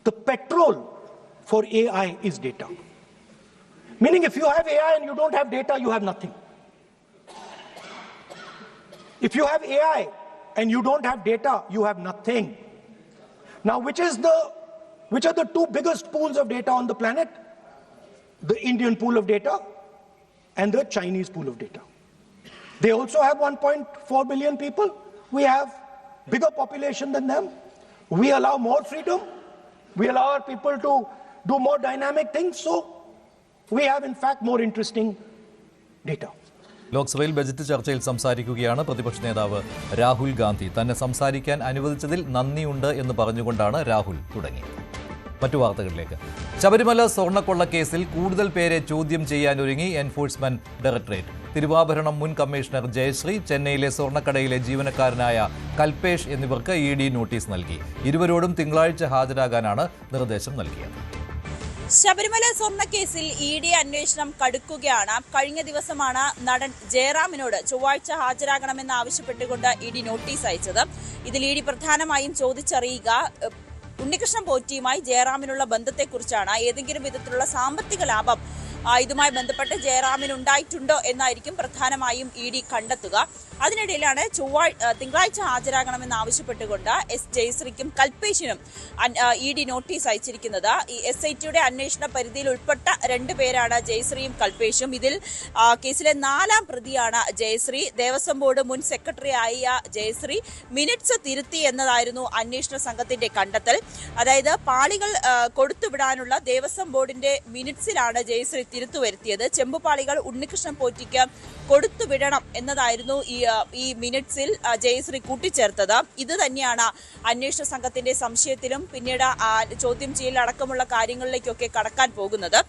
The petrol for AI is data. Meaning if you have AI and you don't have data, you have nothing. If you have AI and you don't have data, you have nothing. Now, which are the two biggest pools of data on the planet? The Indian pool of data and the Chinese pool of data. They also have 1.4 billion people. We have bigger population than them. We allow more freedom. We allow our people to do more dynamic things. So we have, in fact, more interesting data. ലോക്സഭയിൽ budget ചർച്ചയിൽ സംസാരിക്കുകയാണ് പ്രതിപക്ഷ നേതാവ് രാഹുൽ ഗാന്ധി. തന്നെ സംസാരിക്കാൻ അനുവദിച്ചതിൽ നന്ദിയുണ്ട് എന്ന് പറഞ്ഞുകൊണ്ടാണ് രാഹുൽ തുടങ്ങിയത്. മറ്റു വാർത്തകളിലേക്ക്. ശബരിമല സ്വർണ്ണക്കൊള്ള കേസിൽ കൂടുതൽ പേരെ ചോദ്യം ചെയ്യാനൊരുങ്ങി എൻഫോഴ്സ്മെന്റ് ഡയറക്ടറേറ്റ്. തിരുവാഭരണം മുൻ കമ്മീഷണർ ജയശ്രീ, ചെന്നൈയിലെ സ്വർണ്ണക്കടയിലെ ജീവനക്കാരനായ കൽപേഷ് എന്നിവർക്ക് ED നോട്ടീസ് നൽകി. ഇരുവരോടും തിങ്കളാഴ്ച ഹാജരാകാനാണ് നിർദ്ദേശം നൽകിയത്. ശബരിമല സ്വർണ്ണക്കേസിൽ ED അന്വേഷണം കടുക്കുകയാണ്. കഴിഞ്ഞ ദിവസമാണ് നടൻ ജയറാമിനോട് ചൊവ്വാഴ്ച ഹാജരാകണമെന്ന് ആവശ്യപ്പെട്ടുകൊണ്ട് ED നോട്ടീസ് അയച്ചത്. ഇതിൽ ED പ്രധാനമായും ചോദിച്ചറിയുക ഉണ്ണികൃഷ്ണൻ പോറ്റിയുമായി ജയറാമിനുള്ള ബന്ധത്തെക്കുറിച്ചാണ്. ഏതെങ്കിലും വിധത്തിലുള്ള സാമ്പത്തിക ലാഭം ഇതുമായി ബന്ധപ്പെട്ട് ജയറാമിന് ഉണ്ടായിട്ടുണ്ടോ എന്നായിരിക്കും പ്രധാനമായും ED കണ്ടെത്തുക. അതിനിടയിലാണ് തിങ്കളാഴ്ച ഹാജരാകണമെന്ന് ആവശ്യപ്പെട്ടുകൊണ്ട് ജയശ്രീക്കും കൽപേഷിനും ED നോട്ടീസ് അയച്ചിരിക്കുന്നത്. ഈ SITയുടെ അന്വേഷണ പരിധിയിൽ ഉൾപ്പെട്ട രണ്ടുപേരാണ് ജയശ്രീയും കൽപേഷും. ഇതിൽ കേസിലെ 4ാം പ്രതിയാണ് ജയശ്രീ. ദേവസ്വം ബോർഡ് മുൻ സെക്രട്ടറി ആയ ജയശ്രീ മിനിറ്റ്സ് തിരുത്തി എന്നതായിരുന്നു അന്വേഷണ സംഘത്തിന്റെ കണ്ടെത്തൽ. അതായത് പാളികൾ കൊടുത്തുവിടാനുള്ള ദേവസ്വം ബോർഡിന്റെ മിനിറ്റ്സിലാണ് ജയശ്രീ തിരുത്തു വരുത്തിയത്. ചെമ്പുപാളികൾ ഉണ്ണികൃഷ്ണൻ പോറ്റിക്ക് കൊടുത്തുവിടണം എന്നതായിരുന്നു ഈ മിനിറ്റ്സിൽ ജയശ്രീ കൂട്ടിച്ചേർത്തത്. ഇത് തന്നെയാണ് അന്വേഷണ സംഘത്തിന്റെ സംശയത്തിലും പിന്നീട് ചോദ്യം ചെയ്യൽ അടക്കമുള്ള കാര്യങ്ങളിലേക്കൊക്കെ കടക്കാൻ പോകുന്നത്.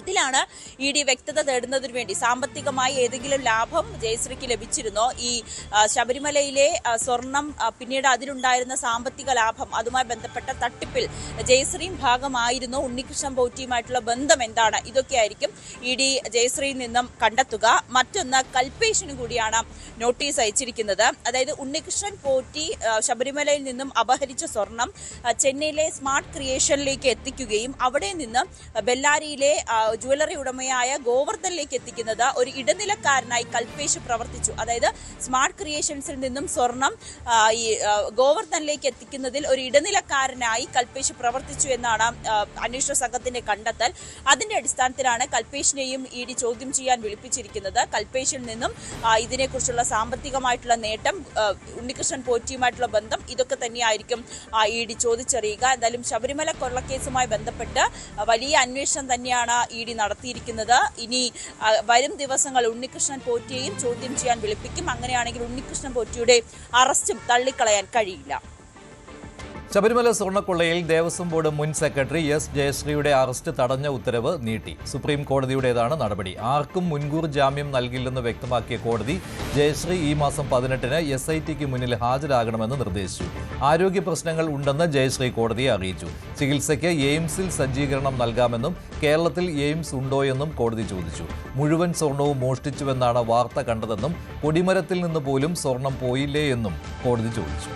ഇതിലാണ് ED വ്യക്തത തേടുന്നതിനു വേണ്ടി സാമ്പത്തികമായി ഏതെങ്കിലും ലാഭം ജയശ്രീക്ക് ലഭിച്ചിരുന്നോ, ഈ ശബരിമലയിലെ സ്വർണം പിന്നീട് അതിലുണ്ടായിരുന്ന സാമ്പത്തിക ലാഭം അതുമായി ബന്ധപ്പെട്ട തട്ടിപ്പിൽ ജയശ്രീയും ഭാഗമായിരുന്നോ, ഉണ്ണികൃഷ്ണൻ പോറ്റിയുമായിട്ടുള്ള ബന്ധം എന്താണ്, ഇതൊക്കെയായിരിക്കും ED ജയശ്രീയിൽ നിന്നും കണ്ടെത്തുക. മറ്റൊന്ന് കൽപേഷിനും കൂടിയാണ് നോട്ടീസ് അയച്ചിരിക്കുന്നത്. അതായത് ഉണ്ണികൃഷ്ണൻ പോറ്റി ശബരിമലയിൽ നിന്നും അപഹരിച്ച സ്വർണം ചെന്നൈയിലെ സ്മാർട്ട് ക്രിയേഷനിലേക്ക് എത്തിക്കുകയും അവിടെ നിന്ന് ബെല്ലാരിയിലെ ജ്വല്ലറി ഉടമയായ ഗോവർദ്ധനിലേക്ക് എത്തിക്കുന്നത് ഒരു ഇടനിലക്കാരനായി കൽപേഷ് പ്രവർത്തിച്ചു. അതായത് സ്മാർട്ട് ക്രിയേഷൻസിൽ നിന്നും സ്വർണം ഈ ഗോവർദ്ധനിലേക്ക് എത്തിക്കുന്നതിൽ ഒരു ഇടനിലക്കാരനായി കൽപേഷ് പ്രവർത്തിച്ചു എന്നാണ് അന്വേഷണ സംഘത്തിന്റെ കണ്ടെത്തൽ. അതിന്റെ അടിസ്ഥാനത്തിലാണ് കൽപേഷിനെയും ED ചോദ്യം ചെയ്യാൻ വിളിപ്പിച്ചിരിക്കുന്നത്. കൽപേഷിൽ നിന്നും ഇതിനെക്കുറിച്ചുള്ള സാമ്പത്തികമായിട്ടുള്ള നേട്ടം, ഉണ്ണികൃഷ്ണൻ പോറ്റിയുമായിട്ടുള്ള ബന്ധം, ഇതൊക്കെ തന്നെയായിരിക്കും ED ചോദിച്ചറിയുക. എന്തായാലും ശബരിമല കൊള്ളക്കേസുമായി ബന്ധപ്പെട്ട് വലിയ അന്വേഷണം തന്നെയാണ് ED നടത്തിയിരിക്കുന്നത്. ഇനി വരും ദിവസങ്ങൾ ഉണ്ണികൃഷ്ണൻ പോറ്റിയെയും ചോദ്യം ചെയ്യാൻ വിളിപ്പിക്കും. അങ്ങനെയാണെങ്കിൽ ഉണ്ണികൃഷ്ണൻ പോറ്റിയുടെ അറസ്റ്റും തള്ളിക്കളയാൻ കഴിയില്ല. ശബരിമല സ്വർണ്ണക്കൊള്ളയിൽ ദേവസ്വം ബോർഡ് മുൻ സെക്രട്ടറി ജയശ്രീയുടെ അറസ്റ്റ് തടഞ്ഞ ഉത്തരവ് നീട്ടി. സുപ്രീം കോടതിയുടേതാണ് നടപടി. ആർക്കും മുൻകൂർ ജാമ്യം നൽകില്ലെന്ന് വ്യക്തമാക്കിയ കോടതി ജയശ്രീ ഈ മാസം 18-ന് SITക്ക് മുന്നിൽ ഹാജരാകണമെന്ന് നിർദ്ദേശിച്ചു. ആരോഗ്യ പ്രശ്നങ്ങൾ ഉണ്ടെന്ന് ജയശ്രീ കോടതിയെ അറിയിച്ചു. ചികിത്സയ്ക്ക് എയിംസിൽ സജ്ജീകരണം നൽകാമെന്നും കേരളത്തിൽ എയിംസ് ഉണ്ടോയെന്നും കോടതി ചോദിച്ചു. മുഴുവൻ സ്വർണവും മോഷ്ടിച്ചുവെന്നാണ് വാർത്ത കണ്ടതെന്നും കൊടിമരത്തിൽ നിന്ന് പോലും സ്വർണം പോയില്ലേ എന്നും കോടതി ചോദിച്ചു.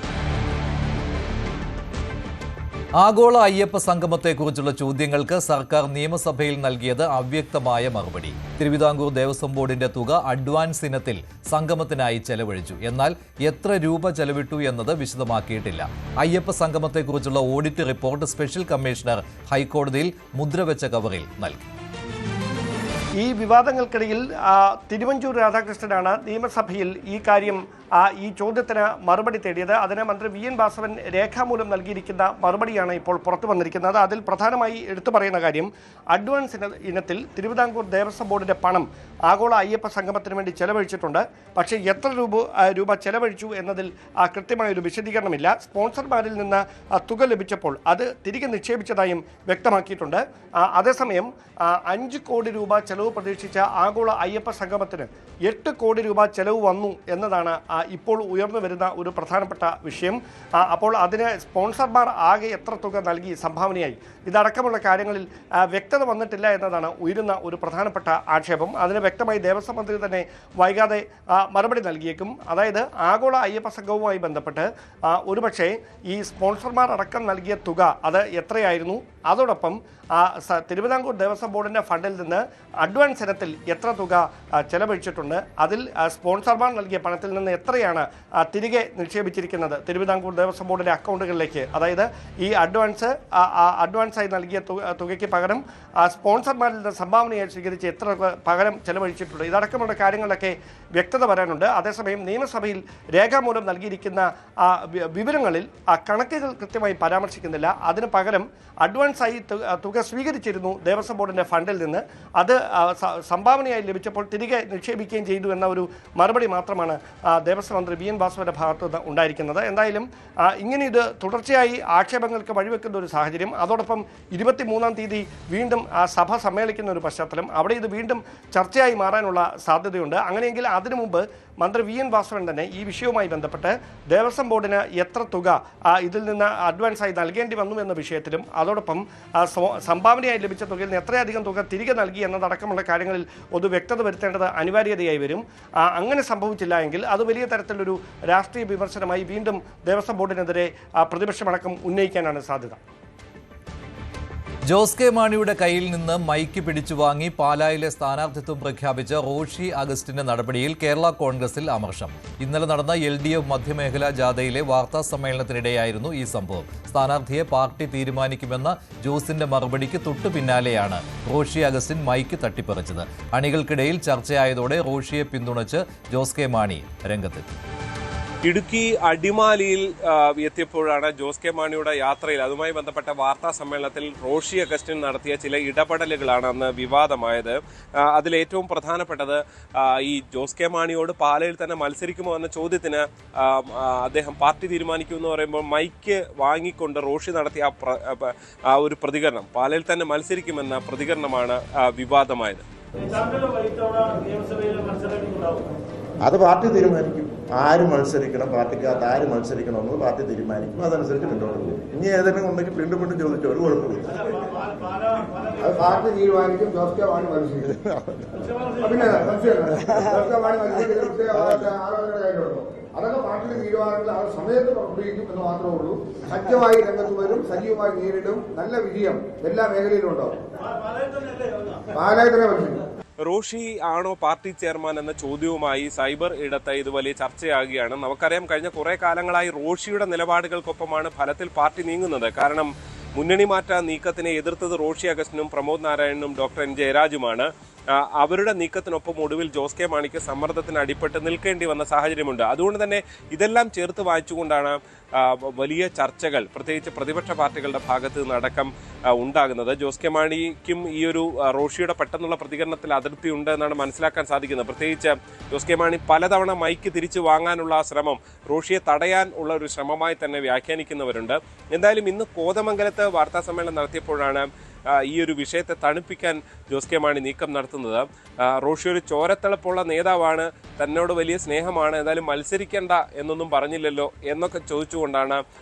ആഗോള അയ്യപ്പ സംഗമത്തെക്കുറിച്ചുള്ള ചോദ്യങ്ങൾക്ക് സർക്കാർ നിയമസഭയിൽ നൽകിയത് അവ്യക്തമായ മറുപടി. തിരുവിതാംകൂർ ദേവസ്വം ബോർഡിന്റെ തുക അഡ്വാൻസ് ഇനത്തിൽ സംഗമത്തിനായി ചെലവഴിച്ചു. എന്നാൽ എത്ര രൂപ ചെലവിട്ടു എന്നത് വിശദമാക്കിയിട്ടില്ല. അയ്യപ്പ സംഗമത്തെക്കുറിച്ചുള്ള ഓഡിറ്റ് റിപ്പോർട്ട് സ്പെഷ്യൽ കമ്മീഷണർ ഹൈക്കോടതിയിൽ മുദ്രവെച്ച കവറിൽ നൽകി. ഈ വിവാദങ്ങൾക്കിടയിൽ തിരുവഞ്ചൂർ രാധാകൃഷ്ണനാണ് നിയമസഭയിൽ ഈ കാര്യം ഈ ചോദ്യത്തിന് മറുപടി തേടിയത്. അതിന് മന്ത്രി വി.എൻ. വാസവൻ രേഖാമൂലം നൽകിയിരിക്കുന്ന മറുപടിയാണ് ഇപ്പോൾ പുറത്തു വന്നിരിക്കുന്നത്. അതിൽ പ്രധാനമായി എടുത്തു പറയുന്ന കാര്യം അഡ്വാൻസ് ഇനത്തിൽ തിരുവിതാംകൂർ ദേവസ്വം ബോർഡിന്റെ പണം ആഗോള അയ്യപ്പ സംഗമത്തിന് വേണ്ടി ചെലവഴിച്ചിട്ടുണ്ട്. പക്ഷേ എത്ര രൂപ ചെലവഴിച്ചു എന്നതിൽ കൃത്യമായൊരു വിശദീകരണമില്ല. സ്പോൺസർമാരിൽ നിന്ന് തുക ലഭിച്ചപ്പോൾ അത് തിരികെ നിക്ഷേപിച്ചതായും വ്യക്തമാക്കിയിട്ടുണ്ട്. അതേസമയം 5 കോടി രൂപ ചെലവ് പ്രതീക്ഷിച്ച ആഗോള അയ്യപ്പ സംഗമത്തിന് 8 കോടി രൂപ ചെലവ് വന്നു എന്നതാണ് ഇപ്പോൾ ഉയർന്നു വരുന്ന ഒരു പ്രധാനപ്പെട്ട വിഷയം. അപ്പോൾ അതിന് സ്പോൺസർമാർ ആകെ എത്ര തുക നൽകി സംഭാവനയായി, ഇതടക്കമുള്ള കാര്യങ്ങളിൽ വ്യക്തത വന്നിട്ടില്ല എന്നതാണ് ഉയരുന്ന ഒരു പ്രധാനപ്പെട്ട ആക്ഷേപം. അതിന് വ്യക്തമായി ദേവസ്വം മന്ത്രി തന്നെ വൈകാതെ മറുപടി നൽകിയേക്കും. അതായത് ആഗോള അയ്യപ്പ സംഘവുമായി ബന്ധപ്പെട്ട് ഒരുപക്ഷെ ഈ സ്പോൺസർമാർ അടക്കം നൽകിയ തുക അത് എത്രയായിരുന്നു, അതോടൊപ്പം തിരുവിതാംകൂർ ദേവസ്വം ബോർഡിൻ്റെ ഫണ്ടിൽ നിന്ന് അഡ്വാൻസ് ഇനത്തിൽ എത്ര തുക ചെലവഴിച്ചിട്ടുണ്ട്, അതിൽ സ്പോൺസർമാർ നൽകിയ പണത്തിൽ നിന്ന് എത്രയാണ് തിരികെ നിക്ഷേപിച്ചിരിക്കുന്നത് തിരുവിതാംകൂർ ദേവസ്വം ബോർഡിൻ്റെ അക്കൗണ്ടുകളിലേക്ക്. അതായത് ഈ അഡ്വാൻസായി നൽകിയ തുകയ്ക്ക് പകരം സ്പോൺസർമാരിൽ നിന്ന് സംഭാവനയായി സ്വീകരിച്ച് എത്ര പകരം ചെലവഴിച്ചിട്ടുണ്ട്, ഇതടക്കമുള്ള കാര്യങ്ങളിലൊക്കെ വ്യക്തത വരാനുണ്ട്. അതേസമയം നിയമസഭയിൽ രേഖാമൂലം നൽകിയിരിക്കുന്ന വിവരങ്ങളിൽ കണക്കുകൾ കൃത്യമായി പരാമർശിക്കുന്നില്ല. അതിന് പകരം അഡ്വാൻസായി തുക സ്വീകരിച്ചിരുന്നു ദേവസ്വം ബോർഡിൻ്റെ ഫണ്ടിൽ നിന്ന്, അത് സംഭാവനയായി ലഭിച്ചപ്പോൾ തിരികെ നിക്ഷേപിക്കുകയും ചെയ്തു എന്ന ഒരു മറുപടി മാത്രമാണ് ദേവസ്വം മന്ത്രി വി.എൻ. വാസവന്റെ ഭാഗത്തു നിന്ന് ഉണ്ടായിരിക്കുന്നത്. എന്തായാലും ഇങ്ങനെ ഇത് തുടർച്ചയായി ആക്ഷേപങ്ങൾക്ക് വഴിവെക്കുന്ന ഒരു സാഹചര്യം, അതോടൊപ്പം 23-ാം തീയതി വീണ്ടും സഭ സമ്മേളിക്കുന്ന ഒരു പശ്ചാത്തലം, അവിടെ ഇത് വീണ്ടും ചർച്ചയായി മാറാനുള്ള സാധ്യതയുണ്ട്. അങ്ങനെയെങ്കിൽ അതിനു മുമ്പ് മന്ത്രി വി.എൻ. വാസവൻ തന്നെ ഈ വിഷയവുമായി ബന്ധപ്പെട്ട് ദേവസ്വം ബോർഡിന് എത്ര തുക ഇതിൽ നിന്ന് അഡ്വാൻസായി നൽകേണ്ടി വന്നു എന്ന വിഷയത്തിലും, അതോടൊപ്പം സംഭാവനയായി ലഭിച്ച തുകയിൽ നിന്ന് എത്രയധികം തുക തിരികെ നൽകി എന്നതടക്കമുള്ള കാര്യങ്ങളിൽ ഒരു വ്യക്തത വരുത്തേണ്ടത് അനിവാര്യതയായി വരും. അങ്ങനെ സംഭവിച്ചില്ല എങ്കിൽ അത് വലിയ തരത്തിലൊരു രാഷ്ട്രീയ വിമർശനമായി വീണ്ടും ദേവസ്വം ബോർഡിനെതിരെ പ്രതിപക്ഷമടക്കം ഉന്നയിക്കാനാണ് സാധ്യത. ജോസ് കെ മാണിയുടെ കയ്യിൽ നിന്ന് മൈക്ക് പിടിച്ചു വാങ്ങി പാലായിലെ സ്ഥാനാർത്ഥിത്വം പ്രഖ്യാപിച്ച റോഷി അഗസ്റ്റിന്റെ നടപടിയിൽ കേരള കോൺഗ്രസിൽ അമർഷം. ഇന്നലെ നടന്ന LDF മധ്യമേഖലാ ജാഥയിലെ വാർത്താ സമ്മേളനത്തിനിടെയായിരുന്നു ഈ സംഭവം. സ്ഥാനാർത്ഥിയെ പാർട്ടി തീരുമാനിക്കുമെന്ന ജോസിന്റെ മറുപടിക്ക് തൊട്ടു പിന്നാലെയാണ് റോഷി അഗസ്റ്റിൻ മൈക്ക് തട്ടിപ്പറിച്ചത്. അണികൾക്കിടയിൽ ചർച്ചയായതോടെ റോഷിയെ പിന്തുണച്ച് ജോസ് കെ മാണി രംഗത്തെത്തി. ഇടുക്കി അടിമാലിയിൽ എത്തിയപ്പോഴാണ് ജോസ് കെ മാണിയുടെ യാത്രയിൽ അതുമായി ബന്ധപ്പെട്ട വാർത്താ സമ്മേളനത്തിൽ റോഷി അഗസ്റ്റിൻ നടത്തിയ ചില ഇടപെടലുകളാണ് അന്ന് വിവാദമായത്. അതിലേറ്റവും പ്രധാനപ്പെട്ടത് ഈ ജോസ് കെ മാണിയോട് പാലയിൽ തന്നെ മത്സരിക്കുമോ എന്ന ചോദ്യത്തിന് അദ്ദേഹം പാർട്ടി തീരുമാനിക്കുമെന്ന് പറയുമ്പോൾ മൈക്ക് വാങ്ങിക്കൊണ്ട് റോഷി നടത്തിയ ഒരു പ്രതികരണം, പാലയിൽ തന്നെ മത്സരിക്കുമെന്ന പ്രതികരണമാണ് വിവാദമായത്. അത് പാർട്ടി തീരുമാനിക്കും. ആര് മത്സരിക്കണം, പാർട്ടിക്കകത്ത് ആര് മത്സരിക്കണം എന്നത് പാർട്ടി തീരുമാനിക്കും. അതനുസരിച്ച് മുന്നോട്ട് പോകും. ഇനി ഏതെങ്കിലും ഉണ്ടെങ്കിൽ വീണ്ടും ചോദിച്ചോ, ഒരു കുഴപ്പമില്ല. അത് പാർട്ടി തീരുമാനിക്കും. ജോസ് കെ മാണി മത്സരിക്കും. പിന്നെ അതൊക്കെ പാർട്ടിയുടെ തീരുമാനങ്ങൾ ആ സമയത്ത് പുറപ്പെടുവിക്കും എന്ന് മാത്രമേ ഉള്ളൂ. സത്യമായി രംഗത്ത് വരും, സജീവമായി നേരിടും. നല്ല വിജയം എല്ലാ മേഖലയിലും ഉണ്ടാവും. പാലായത്തിനെ മത്സരിക്കും. റോഷി ആണോ പാർട്ടി ചെയർമാൻ എന്ന ചോദ്യവുമായി സൈബർ ഇടത്ത് ഇത് വലിയ ചർച്ചയാകുകയാണ്. നമുക്കറിയാം, കഴിഞ്ഞ കുറെ കാലങ്ങളായി റോഷിയുടെ നിലപാടുകൾക്കൊപ്പമാണ് ഫലത്തിൽ പാർട്ടി നീങ്ങുന്നത്. കാരണം മുന്നണി മാറ്റ നീക്കത്തിനെ എതിർത്തത് റോഷി അഗസ്റ്റിനും പ്രമോദ് നാരായണനും ഡോക്ടർ N. ജയരാജുമാണ്. അവരുടെ നീക്കത്തിനൊപ്പം ഒടുവിൽ ജോസ് കെ മാണിക്ക് സമ്മർദ്ദത്തിന് അടിപ്പെട്ട് നിൽക്കേണ്ടി വന്ന സാഹചര്യമുണ്ട്. അതുകൊണ്ട് തന്നെ ഇതെല്ലാം ചേർത്ത് വായിച്ചുകൊണ്ടാണ് വലിയ ചർച്ചകൾ പ്രത്യേകിച്ച് പ്രതിപക്ഷ പാർട്ടികളുടെ ഭാഗത്ത് നിന്നടക്കം ഉണ്ടാകുന്നത്. ജോസ് കെ മാണിക്കും ഈ ഒരു റോഷിയുടെ പെട്ടെന്നുള്ള പ്രതികരണത്തിൽ അതൃപ്തി ഉണ്ട് എന്നാണ് മനസ്സിലാക്കാൻ സാധിക്കുന്നത്. പ്രത്യേകിച്ച് ജോസ് കെ മാണി പലതവണ മൈക്ക് തിരിച്ചു വാങ്ങാനുള്ള ശ്രമം റോഷിയെ തടയാൻ ഉള്ള ഒരു ശ്രമമായി തന്നെ വ്യാഖ്യാനിക്കുന്നവരുണ്ട്. എന്തായാലും ഇന്ന് കോതമംഗലത്ത് വാർത്താ സമ്മേളനം നടത്തിയപ്പോഴാണ് ഈ ഒരു വിഷയത്തെ തണുപ്പിക്കാൻ ജോസ് കെ മാണി നീക്കം നടത്തുന്നത്. റോഷി ഒരു ചോരത്തിളപ്പുള്ള നേതാവാണ്, തന്നോട് വലിയ സ്നേഹമാണ്, എന്തായാലും മത്സരിക്കേണ്ട എന്നൊന്നും പറഞ്ഞില്ലല്ലോ എന്നൊക്കെ ചോദിച്ചുകൊണ്ടാണ്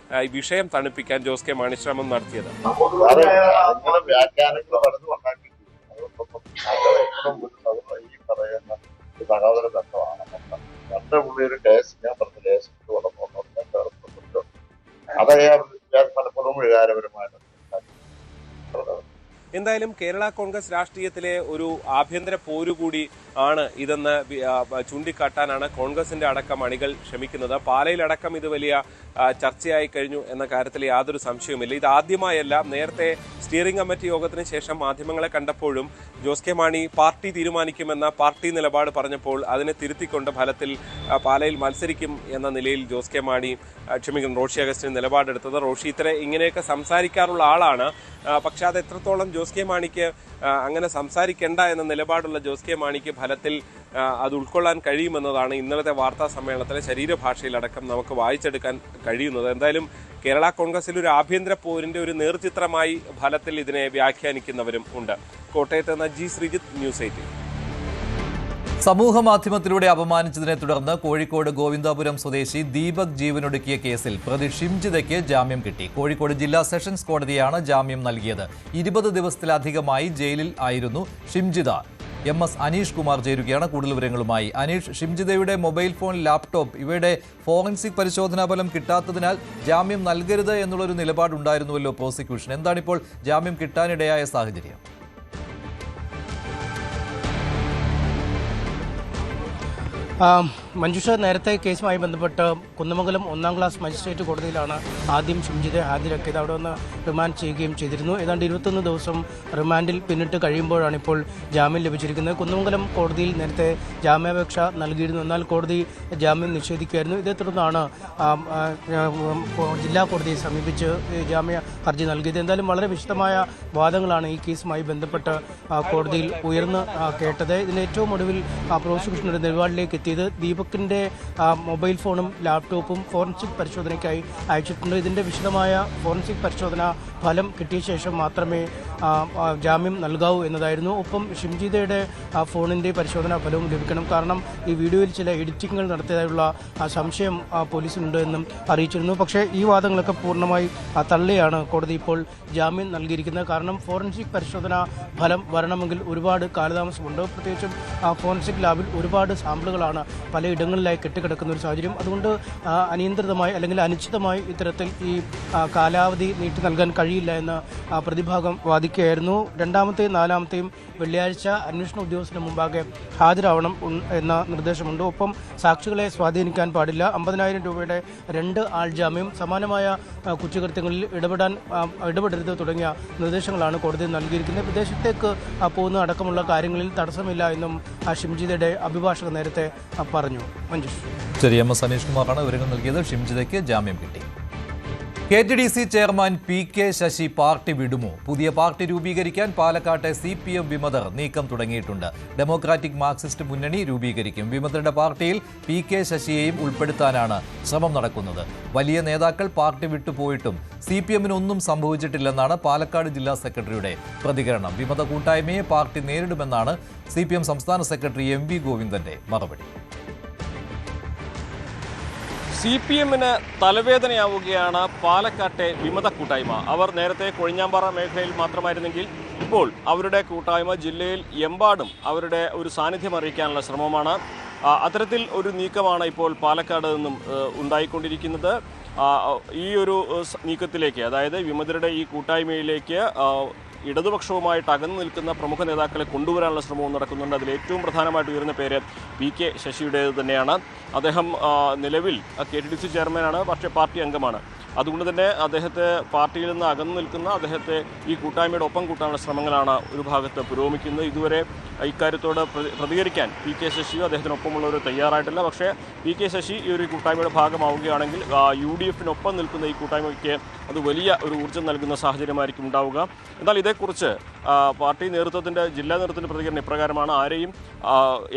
ഈ വിഷയം തണുപ്പിക്കാൻ ജോസ് കെ മാണി ശ്രമം നടത്തിയത്. സഹോദര ബന്ധമാണ്. രണ്ട് പുള്ളിയൊരു കേസ് ഞാൻ പറഞ്ഞ കേസ് അതേ പലപ്പോഴും വികാരപരമായിട്ട്. എന്തായാലും കേരള കോൺഗ്രസ് രാഷ്ട്രീയത്തിലെ ഒരു ആഭ്യന്തര പോരുകൂടി ആണ് ഇതെന്ന് ചൂണ്ടിക്കാട്ടാനാണ് കോൺഗ്രസിന്റെ അടക്കം അണികൾ ശ്രമിക്കുന്നത്. പാലയിലടക്കം ഇത് വലിയ ചർച്ചയായി കഴിഞ്ഞു എന്ന കാര്യത്തിൽ യാതൊരു സംശയവുമില്ല. ഇത് ആദ്യമായല്ല. നേരത്തെ സ്റ്റിയറിംഗ് കമ്മിറ്റി യോഗത്തിന് ശേഷം മാധ്യമങ്ങളെ കണ്ടപ്പോഴും ജോസ് കെ മാണി പാർട്ടി തീരുമാനിക്കുമെന്ന പാർട്ടി നിലപാട് പറഞ്ഞപ്പോൾ അതിനെ തിരുത്തിക്കൊണ്ട് ഫലത്തിൽ പാലയിൽ മത്സരിക്കും എന്ന നിലയിൽ ജോസ് കെ മാണി റോഷി അഗസ്റ്റിൻ നിലപാടെടുത്തത്. റോഷി ഇങ്ങനെയൊക്കെ സംസാരിക്കാറുള്ള ആളാണ്. പക്ഷെ അത് എത്രത്തോളം ജോസ് കെ മാണിക്ക് അങ്ങനെ സംസാരിക്കേണ്ട എന്ന നിലപാടുള്ള ജോസ് കെ മാണിക്ക് ഫലത്തിൽ അത് ഉൾക്കൊള്ളാൻ കഴിയുമെന്നതാണ് ഇന്നലത്തെ വാർത്താ സമ്മേളനത്തിലെ ശരീരഭാഷയിലടക്കം നമുക്ക് വായിച്ചെടുക്കാൻ കഴിയുന്നത്. എന്തായാലും കേരള കോൺഗ്രസിൽ ഒരു ആഭ്യന്തര പോരിന്റെ ഒരു നേർചിത്രമായി ഫലത്തിൽ ഇതിനെ വ്യാഖ്യാനിക്കുന്നവരും ഉണ്ട്. കോട്ടയത്ത് നിന്ന് ജി ശ്രീജിത്ത്, ന്യൂസ് 18. സമൂഹ മാധ്യമത്തിലൂടെ അപമാനിച്ചതിനെ തുടർന്ന് കോഴിക്കോട് ഗോവിന്ദാപുരം സ്വദേശി ദീപക് ജീവനൊടുക്കിയ കേസിൽ പ്രതി ഷിംജിതയ്ക്ക് ജാമ്യം കിട്ടി. കോഴിക്കോട് ജില്ലാ സെഷൻസ് കോടതിയാണ് ജാമ്യം നൽകിയത്. 20 ദിവസത്തിലധികമായി ജയിലിൽ ആയിരുന്നു ഷിംജിത. MS അനീഷ് കുമാർ ചേരുകയാണ് കൂടുതൽ വിവരങ്ങളുമായി. അനീഷ്, ഷിംജിതയുടെ മൊബൈൽ ഫോൺ, ലാപ്ടോപ്പ് ഇവയുടെ ഫോറൻസിക് പരിശോധനാ ഫലം കിട്ടാത്തതിനാൽ ജാമ്യം നൽകരുത് എന്നുള്ളൊരു നിലപാടുണ്ടായിരുന്നുവല്ലോ പ്രോസിക്യൂഷൻ. എന്താണിപ്പോൾ ജാമ്യം കിട്ടാനിടയായ സാഹചര്യം? മഞ്ജുഷ, നേരത്തെ കേസുമായി ബന്ധപ്പെട്ട് കുന്നമംഗലം 1ാം ക്ലാസ് മജിസ്ട്രേറ്റ് കോടതിയിലാണ് ആദ്യം ഷിംജിതയെ ഹാജരാക്കിയത്. അവിടെ ഒന്ന് റിമാൻഡ് ചെയ്യുകയും ചെയ്തിരുന്നു. ഏതാണ്ട് 21 ദിവസം റിമാൻഡിൽ പിന്നിട്ട് കഴിയുമ്പോഴാണ് ഇപ്പോൾ ജാമ്യം ലഭിച്ചിരിക്കുന്നത്. കുന്നമംഗലം കോടതിയിൽ നേരത്തെ ജാമ്യാപേക്ഷ നൽകിയിരുന്നു. എന്നാൽ കോടതി ജാമ്യം നിഷേധിക്കുകയായിരുന്നു. ഇതേ തുടർന്നാണ് ജില്ലാ കോടതിയെ സമീപിച്ച് ജാമ്യ ഹർജി നൽകിയത്. എന്തായാലും വളരെ വിശദമായ വാദങ്ങളാണ് ഈ കേസുമായി ബന്ധപ്പെട്ട് കോടതിയിൽ ഉയർന്ന് കേട്ടത്. ഇതിന് ഏറ്റവും ഒടുവിൽ പ്രോസിക്യൂഷനുടെ നിലപാടിലേക്ക് എത്തിയത് ദീപകിന്റെ മൊബൈൽ ഫോണും ലാപ്ടോപ്പും ഫോറൻസിക് പരിശോധനയ്ക്കായി അയച്ചിട്ടുണ്ട്. ഇതിന്റെ വിശദമായ ഫോറൻസിക് പരിശോധന ഫലം കിട്ടിയ ശേഷം മാത്രമേ ജാമ്യം നൽകാവൂ എന്നതായിരുന്നു. ഒപ്പം ഷിംജിതയുടെ ഫോണിന്റെ പരിശോധനാ ഫലവും ലഭിക്കണം. കാരണം ഈ വീഡിയോയിൽ ചില എഡിറ്റിങ്ങുകൾ നടത്തിയതായുള്ള സംശയം പോലീസിനുണ്ട് എന്നും അറിയിച്ചിരുന്നു. പക്ഷേ ഈ വാദങ്ങളൊക്കെ പൂർണ്ണമായി തള്ളിയാണ് കോടതി ഇപ്പോൾ ജാമ്യം നൽകിയിരിക്കുന്നത്. കാരണം ഫോറൻസിക് പരിശോധനാ ഫലം വരണമെങ്കിൽ ഒരുപാട് കാലതാമസമുണ്ട്. പ്രത്യേകിച്ചും ഫോറൻസിക് ലാബിൽ ഒരുപാട് സാമ്പിളുകളാണ് പലയിടങ്ങളിലായി കെട്ടിക്കിടക്കുന്ന ഒരു സാഹചര്യം. അതുകൊണ്ട് അനിയന്ത്രിതമായി അല്ലെങ്കിൽ അനിശ്ചിതമായി ഇത്തരത്തിൽ ഈ കാലാവധി നീട്ടി നൽകാൻ കഴിയില്ല എന്ന് പ്രതിഭാഗം വാദിക്കുകയായിരുന്നു. രണ്ടാമത്തെയും 4ാമത്തെയും വെള്ളിയാഴ്ച അന്വേഷണ ഉദ്യോഗസ്ഥന് മുമ്പാകെ ഹാജരാവണം എന്ന നിർദ്ദേശമുണ്ട്. ഒപ്പം സാക്ഷികളെ സ്വാധീനിക്കാൻ പാടില്ല. 50,000 രൂപയുടെ 2 ആൾ ജാമ്യം, സമാനമായ കുറ്റകൃത്യങ്ങളിൽ ഇടപെടരുത് തുടങ്ങിയ നിർദ്ദേശങ്ങളാണ് കോടതി നൽകിയിരിക്കുന്നത്. വിദേശത്തേക്ക് പോകുന്ന അടക്കമുള്ള കാര്യങ്ങളിൽ തടസ്സമില്ല എന്നും ഷിംജിതയുടെ അഭിഭാഷകർ നേരത്തെ പറഞ്ഞു. മഞ്ജുഷ്, ശരി. MS അനീഷ് കുമാറാണ് വിവരങ്ങൾ നൽകിയത്. ഷിംജിതയ്ക്ക് ജാമ്യം കിട്ടി. KTDC chairman PK Sasi party വിടുമോ? പുതിയ പാർട്ടി രൂപീകരിക്കാൻ പാലക്കാട്ടെ CPM വിമതർ നീക്കം തുടങ്ങിയിട്ടുണ്ട്. ഡെമോക്രാറ്റിക് മാർക്സിസ്റ്റ് മുന്നണി രൂപീകരിക്കും. വിമതരുടെ പാർട്ടിയിൽ PK ശശിയെയും ഉൾപ്പെടുത്താനാണ് ശ്രമം നടക്കുന്നത്. വലിയ നേതാക്കൾ പാർട്ടി വിട്ടുപോയിട്ടും CPM-ന് ഒന്നും സംഭവിച്ചിട്ടില്ലെന്നാണ് പാലക്കാട് ജില്ലാ സെക്രട്ടറിയുടെ പ്രതികരണം. വിമത കൂട്ടായ്മയെ പാർട്ടി നേരിടുമെന്നാണ് CPM സംസ്ഥാന സെക്രട്ടറി MV ഗോവിന്ദന്റെ മറുപടി. CPM-ന് തലവേദനയാവുകയാണ് പാലക്കാട്ടെ വിമത കൂട്ടായ്മ. അവർ നേരത്തെ കൊഴിഞ്ഞാമ്പാറ മേഖലയിൽ മാത്രമായിരുന്നെങ്കിൽ ഇപ്പോൾ അവരുടെ കൂട്ടായ്മ ജില്ലയിൽ എമ്പാടും അവരുടെ ഒരു സാന്നിധ്യം അറിയിക്കാനുള്ള ശ്രമമാണ്. അത്തരത്തിൽ ഒരു നീക്കമാണ് ഇപ്പോൾ പാലക്കാട് നിന്നും ഉണ്ടായിക്കൊണ്ടിരിക്കുന്നത്. ഈ ഒരു നീക്കത്തിലേക്ക്, അതായത് വിമതരുടെ ഈ കൂട്ടായ്മയിലേക്ക് ഇടതുപക്ഷവുമായിട്ട് അകന്നു നിൽക്കുന്ന പ്രമുഖ നേതാക്കളെ കൊണ്ടുവരാനുള്ള ശ്രമവും നടക്കുന്നുണ്ട്. അതിൽ ഏറ്റവും പ്രധാനമായിട്ട് ഉയർന്ന പേര് PK ശശിയുടേത് തന്നെയാണ്. അദ്ദേഹം നിലവിൽ KTDC ചെയർമാനാണ്, പക്ഷേ പാർട്ടി അംഗമാണ്. അതുകൊണ്ട് തന്നെ അദ്ദേഹത്തെ പാർട്ടിയിൽ നിന്ന് അകന്നു നിൽക്കുന്ന അദ്ദേഹത്തെ ഈ കൂട്ടായ്മയുടെ ഒപ്പം കൂട്ടാനുള്ള ശ്രമങ്ങളാണ് ഒരു ഭാഗത്ത് പുരോഗമിക്കുന്നത്. ഇതുവരെ ഇക്കാര്യത്തോട് പ്രതികരിക്കാൻ PK ശശിയോ അദ്ദേഹത്തിനൊപ്പമുള്ളവർ തയ്യാറായിട്ടില്ല. പക്ഷേ PK ശശി ഈ ഒരു കൂട്ടായ്മയുടെ ഭാഗമാവുകയാണെങ്കിൽ UDF-നൊപ്പം നിൽക്കുന്ന ഈ കൂട്ടായ്മയ്ക്ക് അത് വലിയ ഒരു ഊർജ്ജം നൽകുന്ന സാഹചര്യമായിരിക്കും ഉണ്ടാവുക. എന്നാൽ ഇതേക്കുറിച്ച് പാർട്ടി നേതൃത്വത്തിൻ്റെ ജില്ലാ നേതൃത്വത്തിൻ്റെ പ്രതികരണം ഇപ്രകാരമാണ്. ആരെയും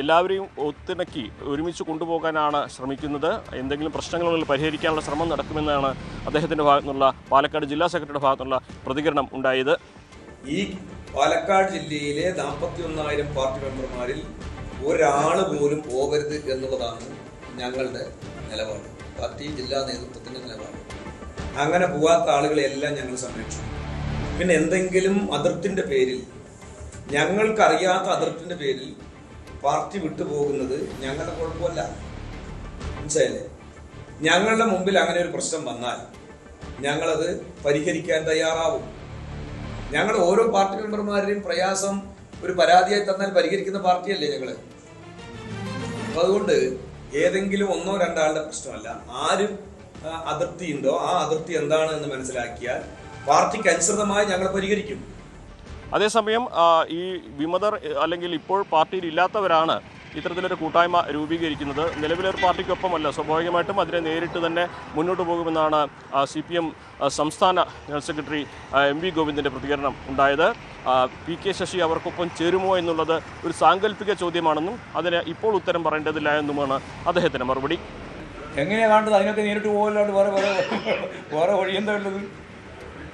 എല്ലാവരെയും ഒത്തിണക്കി ഒരുമിച്ച് കൊണ്ടുപോകാനാണ് ശ്രമിക്കുന്നത്. എന്തെങ്കിലും പ്രശ്നങ്ങളുണ്ടെങ്കിൽ പരിഹരിക്കാനുള്ള ശ്രമം നടക്കുമെന്നാണ് അദ്ദേഹത്തിൻ്റെ ഭാഗത്തുനിന്നുള്ള പാലക്കാട് ജില്ലാ സെക്രട്ടറിയുടെ ഭാഗത്തുനിന്നുള്ള പ്രതികരണം ഉണ്ടായത്. ഈ പാലക്കാട് ജില്ലയിലെ 41,000 പാർട്ടി മെമ്പർമാരിൽ ഒരാൾ പോലും പോകരുത് എന്നുള്ളതാണ് ഞങ്ങളുടെ നിലപാട്, പാർട്ടി ജില്ലാ നേതൃത്വത്തിൻ്റെ നിലപാട്. അങ്ങനെ പോകാത്ത ആളുകളെല്ലാം ഞങ്ങൾ സംരക്ഷിക്കും. പിന്നെ എന്തെങ്കിലും അതിർത്തിൻ്റെ പേരിൽ, ഞങ്ങൾക്കറിയാത്ത അതിർത്തിൻ്റെ പേരിൽ പാർട്ടി വിട്ടുപോകുന്നത് ഞങ്ങളുടെ കുഴപ്പമല്ല. മനസ്സിലായില്ലേ? ഞങ്ങളുടെ മുമ്പിൽ അങ്ങനെ ഒരു പ്രശ്നം വന്നാൽ ഞങ്ങളത് പരിഹരിക്കാൻ തയ്യാറാവും. ഞങ്ങൾ ഓരോ പാർട്ടി മെമ്പർമാരുടെയും പ്രയാസം ഒരു പരാതിയായി തന്നാൽ പരിഹരിക്കുന്ന പാർട്ടിയല്ലേ ഞങ്ങൾ. അപ്പൊ അതുകൊണ്ട് ഏതെങ്കിലും ഒന്നോ രണ്ടാളുടെ പ്രശ്നമല്ല, ആരും അതിർത്തിയുണ്ടോ ആ അതിർത്തി എന്താണ് എന്ന് മനസ്സിലാക്കിയാൽ പാർട്ടിക്ക് അനുസൃതമായി ഞങ്ങൾ പരിഹരിക്കും. അതേസമയം ഈ വിമതർ അല്ലെങ്കിൽ ഇപ്പോൾ പാർട്ടിയിൽ ഇല്ലാത്തവരാണ് ഇത്തരത്തിലൊരു കൂട്ടായ്മ രൂപീകരിക്കുന്നത്. നിലവിലൊരു പാർട്ടിക്കൊപ്പമല്ല, സ്വാഭാവികമായിട്ടും അതിനെ നേരിട്ട് തന്നെ മുന്നോട്ട് പോകുമെന്നാണ് CPM സംസ്ഥാന ജനറൽ സെക്രട്ടറി MV ഗോവിന്ദൻ്റെ പ്രതികരണം ഉണ്ടായത്. PK ശശി അവർക്കൊപ്പം ചേരുമോ എന്നുള്ളത് ഒരു സാങ്കല്പിക ചോദ്യമാണെന്നും അതിന് ഇപ്പോൾ ഉത്തരം പറയേണ്ടതില്ല എന്നുമാണ് അദ്ദേഹത്തിൻ്റെ മറുപടി. എങ്ങനെയാണ് കാണുന്നത്? അതിനൊക്കെ നേരിട്ട് പോകല്ലാണ്ട് വേറെ വഴിയെന്താ ഉള്ളത്?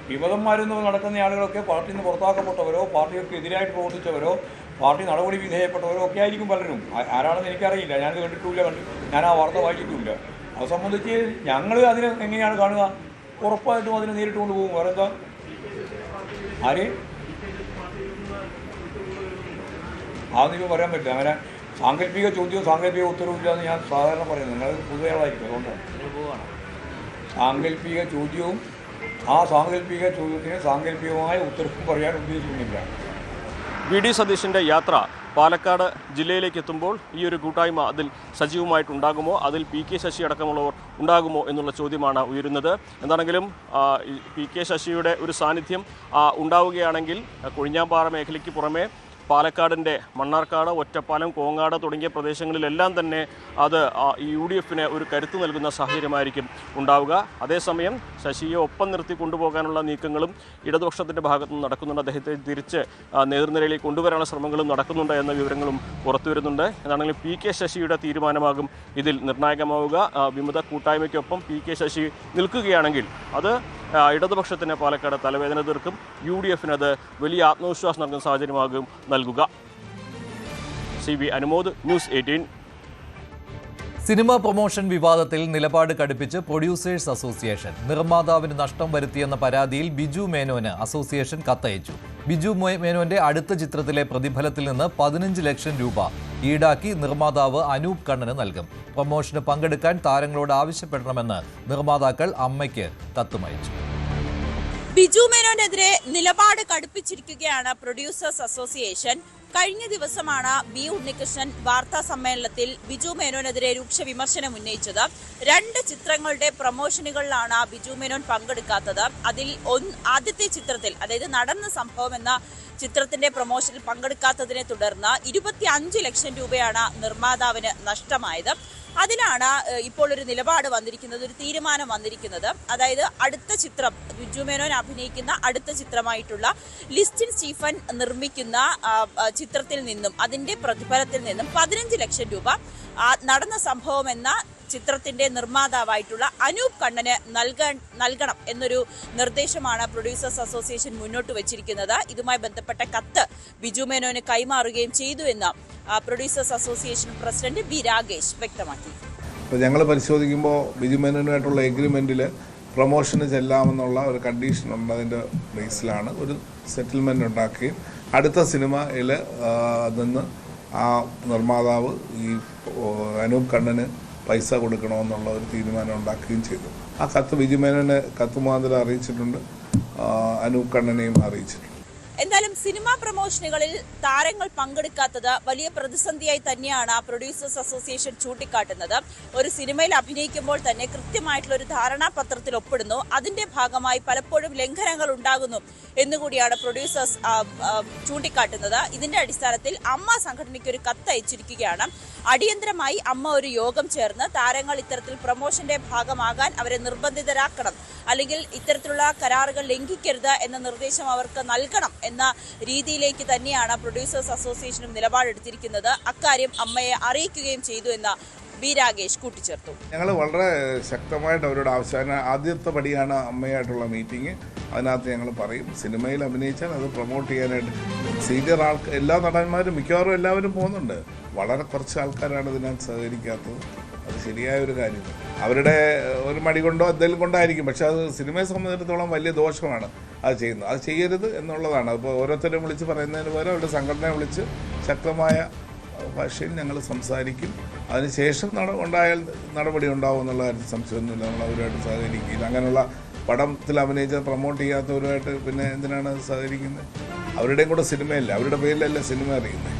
വിമതന്മാരെന്ന് നടക്കുന്ന ആളുകളൊക്കെ പാർട്ടിയിൽ നിന്ന് പുറത്താക്കപ്പെട്ടവരോ പാർട്ടികൾക്ക് എതിരായിട്ട് പ്രവർത്തിച്ചവരോ പാർട്ടി നടപടി വിധേയപ്പെട്ടവരോ ഒക്കെ ആയിരിക്കും പലരും. ആരാണെന്ന് എനിക്കറിയില്ല, ഞാനത് കണ്ടിട്ടില്ല, ഞാൻ ആ വാർത്ത വായിച്ചിട്ടില്ല. അത് സംബന്ധിച്ച് ഞങ്ങൾ അതിനെ എങ്ങനെയാണ് കാണുക? ഉറപ്പായിട്ടും അതിനെ നേരിട്ട് കൊണ്ടുപോകും. വേറെ എന്താ? ആര് അതൊന്നും പറയാൻ പറ്റില്ല. അങ്ങനെ സാങ്കല്പിക ചോദ്യവും സാങ്കല്പിക ഉത്തരവും ഇല്ലാന്ന് ഞാൻ സാധാരണ പറയുന്നത്. നിങ്ങൾ പുതുതയാളായിരിക്കും, അതുകൊണ്ടാണ്. സാങ്കല്പിക ചോദ്യവും ആ സാങ്കല്പിക ചോദ്യത്തിന് സാങ്കല്പികമായ ഉത്തരവും പറയാൻ ഉദ്ദേശിക്കുന്നില്ല. VD സതീശൻ്റെ യാത്ര പാലക്കാട് ജില്ലയിലേക്ക് എത്തുമ്പോൾ ഈ ഒരു കൂട്ടായ്മ അതിൽ സജീവമായിട്ടുണ്ടാകുമോ, അതിൽ PK ശശി അടക്കമുള്ളവർ ഉണ്ടാകുമോ എന്നുള്ള ചോദ്യമാണ് ഉയരുന്നത്. എന്താണെങ്കിലും PK ശശിയുടെ ഒരു സാന്നിധ്യം ഉണ്ടാവുകയാണെങ്കിൽ കൊഴിഞ്ഞാമ്പാറ മേഖലയ്ക്ക് പുറമെ പാലക്കാടിൻ്റെ മണ്ണാർക്കാട്, ഒറ്റപ്പാലം, കോങ്ങാട് തുടങ്ങിയ പ്രദേശങ്ങളിലെല്ലാം തന്നെ അത് UDFന് ഒരു കരുത്ത് നൽകുന്ന സാഹചര്യമായിരിക്കും ഉണ്ടാവുക. അതേസമയം ശശിയെ ഒപ്പം നിർത്തി കൊണ്ടുപോകാനുള്ള നീക്കങ്ങളും ഇടതുപക്ഷത്തിൻ്റെ ഭാഗത്തുനിന്ന് നടക്കുന്നുണ്ട്. അദ്ദേഹത്തെ തിരിച്ച് നേതൃനിരയിലേക്ക് കൊണ്ടുവരാനുള്ള ശ്രമങ്ങളും നടക്കുന്നുണ്ട് എന്ന വിവരങ്ങളും പുറത്തു വരുന്നുണ്ട്. എന്താണെങ്കിലും PK ശശിയുടെ തീരുമാനമാകും ഇതിൽ നിർണായകമാവുക. വിമത കൂട്ടായ്മയ്ക്കൊപ്പം PK ശശി നിൽക്കുകയാണെങ്കിൽ അത് ഇടതുപക്ഷത്തിന് പാലക്കാട് തലവേദന തീർക്കും. UDFന് അത് വലിയ ആത്മവിശ്വാസം നൽകുന്ന സാഹചര്യമാകും നൽകുക. CB Anumod, news 18. Cinema promotion വിവാദത്തിൽ നിലപാട് കടുപ്പിച്ച് പ്രൊഡ്യൂസേഴ്സ് അസോസിയേഷൻ. നിർമ്മാതാവിന് നഷ്ടം വരുത്തിയെന്ന പരാതിയിൽ ബിജു മേനോന് അസോസിയേഷൻ കത്തയച്ചു. ബിജു മേനോന്റെ അടുത്ത ചിത്രത്തിലെ പ്രതിഫലത്തിൽ നിന്ന് 15 ലക്ഷം രൂപ ഈടാക്കി നിർമ്മാതാവ് അനൂപ് കണ്ണന് നൽകും. പ്രൊമോഷന് പങ്കെടുക്കാൻ താരങ്ങളോട് ആവശ്യപ്പെടണമെന്ന് നിർമ്മാതാക്കൾ അമ്മയ്ക്ക് കത്തുമയച്ചു. ബിജു മേനോനെതിരെ നിലപാട് കടുപ്പിച്ചിരിക്കുകയാണ് പ്രൊഡ്യൂസേഴ്സ് അസോസിയേഷൻ. കഴിഞ്ഞ ദിവസമാണ് B ഉണ്ണികൃഷ്ണൻ വാർത്താ സമ്മേളനത്തിൽ ബിജു മേനോനെതിരെ രൂക്ഷ വിമർശനം ഉന്നയിച്ചത്. 2 ചിത്രങ്ങളുടെ പ്രൊമോഷനുകളിലാണ് ബിജു മേനോൻ പങ്കെടുക്കാത്തത്. അതിൽ ആദ്യത്തെ ചിത്രത്തിൽ, അതായത് നടന്ന സംഭവം എന്ന ചിത്രത്തിന്റെ പ്രൊമോഷനിൽ പങ്കെടുക്കാത്തതിനെ തുടർന്ന് 25 ലക്ഷം രൂപയാണ് നിർമ്മാതാവിന് നഷ്ടമായത്. അതിനാണ് ഇപ്പോൾ ഒരു നിലപാട് വന്നിരിക്കുന്നത്, ഒരു തീരുമാനം വന്നിരിക്കുന്നത്. അതായത് അടുത്ത ചിത്രം, ബിജു മേനോൻ അഭിനയിക്കുന്ന അടുത്ത ചിത്രമായിട്ടുള്ള ലിസ്റ്റിൻ സ്റ്റീഫൻ നിർമ്മിക്കുന്ന ചിത്രത്തിൽ നിന്നും അതിന്റെ പ്രതിഫലത്തിൽ നിന്നും 15 ലക്ഷം രൂപ നടന്ന സംഭവം എന്ന ചിത്രത്തിന്റെ നിർമ്മാതാവായിട്ടുള്ള അനൂപ് കണ്ണന് നൽകണം എന്നൊരു നിർദ്ദേശമാണ് പ്രൊഡ്യൂസേഴ്സ് അസോസിയേഷൻ മുന്നോട്ട് വെച്ചിരിക്കുന്നത്. ഇതുമായി ബന്ധപ്പെട്ട കത്ത് ബിജു മേനോന് കൈമാറുകയും ചെയ്തു എന്ന് producers association president B Ragesh വ്യക്തമാക്കി. ഞങ്ങൾ പരിശോധിക്കുമ്പോൾ ബിജു മേനോനുമായിട്ടുള്ള എഗ്രിമെന്റിൽ പ്രൊമോഷന് ചെല്ലാമെന്നുള്ള ഒരു കണ്ടീഷൻ ഉണ്ട്. അതിൻ്റെ ബേസിലാണ് ഒരു സെറ്റിൽമെന്റ് ഉണ്ടാക്കുകയും അടുത്ത സിനിമയിൽ നിന്ന് ആ നിർമ്മാതാവ് ഈ അനൂപ് കണ്ണന് പൈസ കൊടുക്കണമെന്നുള്ള ഒരു തീരുമാനം ഉണ്ടാക്കുകയും ചെയ്തു. ആ കത്ത് ബിജു മേനോനെ കത്ത് മുഖാന്തരം അറിയിച്ചിട്ടുണ്ട്, അനൂപ് കണ്ണനെയും അറിയിച്ചിട്ടുണ്ട്. എന്തായാലും സിനിമാ പ്രൊമോഷനുകളിൽ താരങ്ങൾ പങ്കെടുക്കാത്തത് വലിയ പ്രതിസന്ധിയായി തന്നെയാണ് പ്രൊഡ്യൂസേഴ്സ് അസോസിയേഷൻ ചൂണ്ടിക്കാട്ടുന്നത്. ഒരു സിനിമയിൽ അഭിനയിക്കുമ്പോൾ തന്നെ കൃത്യമായിട്ടുള്ള ഒരു ധാരണാപത്രത്തിൽ ഒപ്പിടുന്നു. അതിന്റെ ഭാഗമായി പലപ്പോഴും ലംഘനങ്ങൾ ഉണ്ടാകുന്നു എന്നുകൂടിയാണ് പ്രൊഡ്യൂസേഴ്സ് ചൂണ്ടിക്കാട്ടുന്നത്. ഇതിന്റെ അടിസ്ഥാനത്തിൽ അമ്മ സംഘടനയ്ക്ക് ഒരു കത്ത് അയച്ചിരിക്കുകയാണ്. അടിയന്തരമായി അമ്മ ഒരു യോഗം ചേർന്ന് താരങ്ങൾ ഇത്തരത്തിൽ പ്രൊമോഷന്റെ ഭാഗമാകാൻ അവരെ നിർബന്ധിതരാക്കണം, അല്ലെങ്കിൽ ഇത്തരത്തിലുള്ള കരാറുകൾ ലംഘിക്കരുത് എന്ന നിർദ്ദേശം അവർക്ക് നൽകണം എന്ന രീതിയിലേക്ക് തന്നെയാണ് പ്രൊഡ്യൂസേഴ്സ് അസോസിയേഷനും നിലപാടെടുത്തിരിക്കുന്നത്. അക്കാര്യം അമ്മയെ അറിയിക്കുകയും ചെയ്തു എന്ന് B രാഗേഷ് കൂട്ടിച്ചേർത്തു. ഞങ്ങൾ വളരെ ശക്തമായിട്ട് അവരോട് ആവശ്യമാണ്. ആദ്യത്തെ പടിയാണ് അമ്മയായിട്ടുള്ള മീറ്റിംഗ്. അതിനകത്ത് ഞങ്ങൾ പറയും, സിനിമയിൽ അഭിനയിച്ചാൽ അത് പ്രൊമോട്ട് ചെയ്യാനായിട്ട് സീനിയർ എല്ലാ നടന്മാരും മിക്കവാറും എല്ലാവരും പോകുന്നുണ്ട്. വളരെ കുറച്ച് ആൾക്കാരാണ് ഇതിനകത്ത് സഹകരിക്കാത്തത്. അത് ശരിയായ ഒരു കാര്യം. അവരുടെ ഒരു മടി കൊണ്ടോ എന്തെങ്കിലും കൊണ്ടായിരിക്കും, പക്ഷെ അത് സിനിമയെ സംബന്ധിച്ചിടത്തോളം വലിയ ദോഷമാണ് അത് ചെയ്യുന്നത്. അത് ചെയ്യരുത് എന്നുള്ളതാണ്. അപ്പോൾ ഓരോരുത്തരെയും വിളിച്ച് പറയുന്നതിന് പകരം അവരുടെ സംഘടനയെ വിളിച്ച് ശക്തമായ ഭാഷയിൽ ഞങ്ങൾ സംസാരിക്കും. അതിനുശേഷം ഉണ്ടായാൽ നടപടി ഉണ്ടാവും എന്നുള്ള കാര്യത്തിൽ സംശയമൊന്നുമില്ല. നമ്മൾ അവരുമായിട്ട് സഹകരിക്കില്ല. അങ്ങനെയുള്ള പടത്തിൽ അഭിനയിച്ച പ്രൊമോട്ട് ചെയ്യാത്തവരുമായിട്ട് പിന്നെ എന്തിനാണ് സഹകരിക്കുന്നത്? അവരുടെയും കൂടെ സിനിമയല്ല, അവരുടെ പേരിലല്ല സിനിമ അറിയുന്നത്.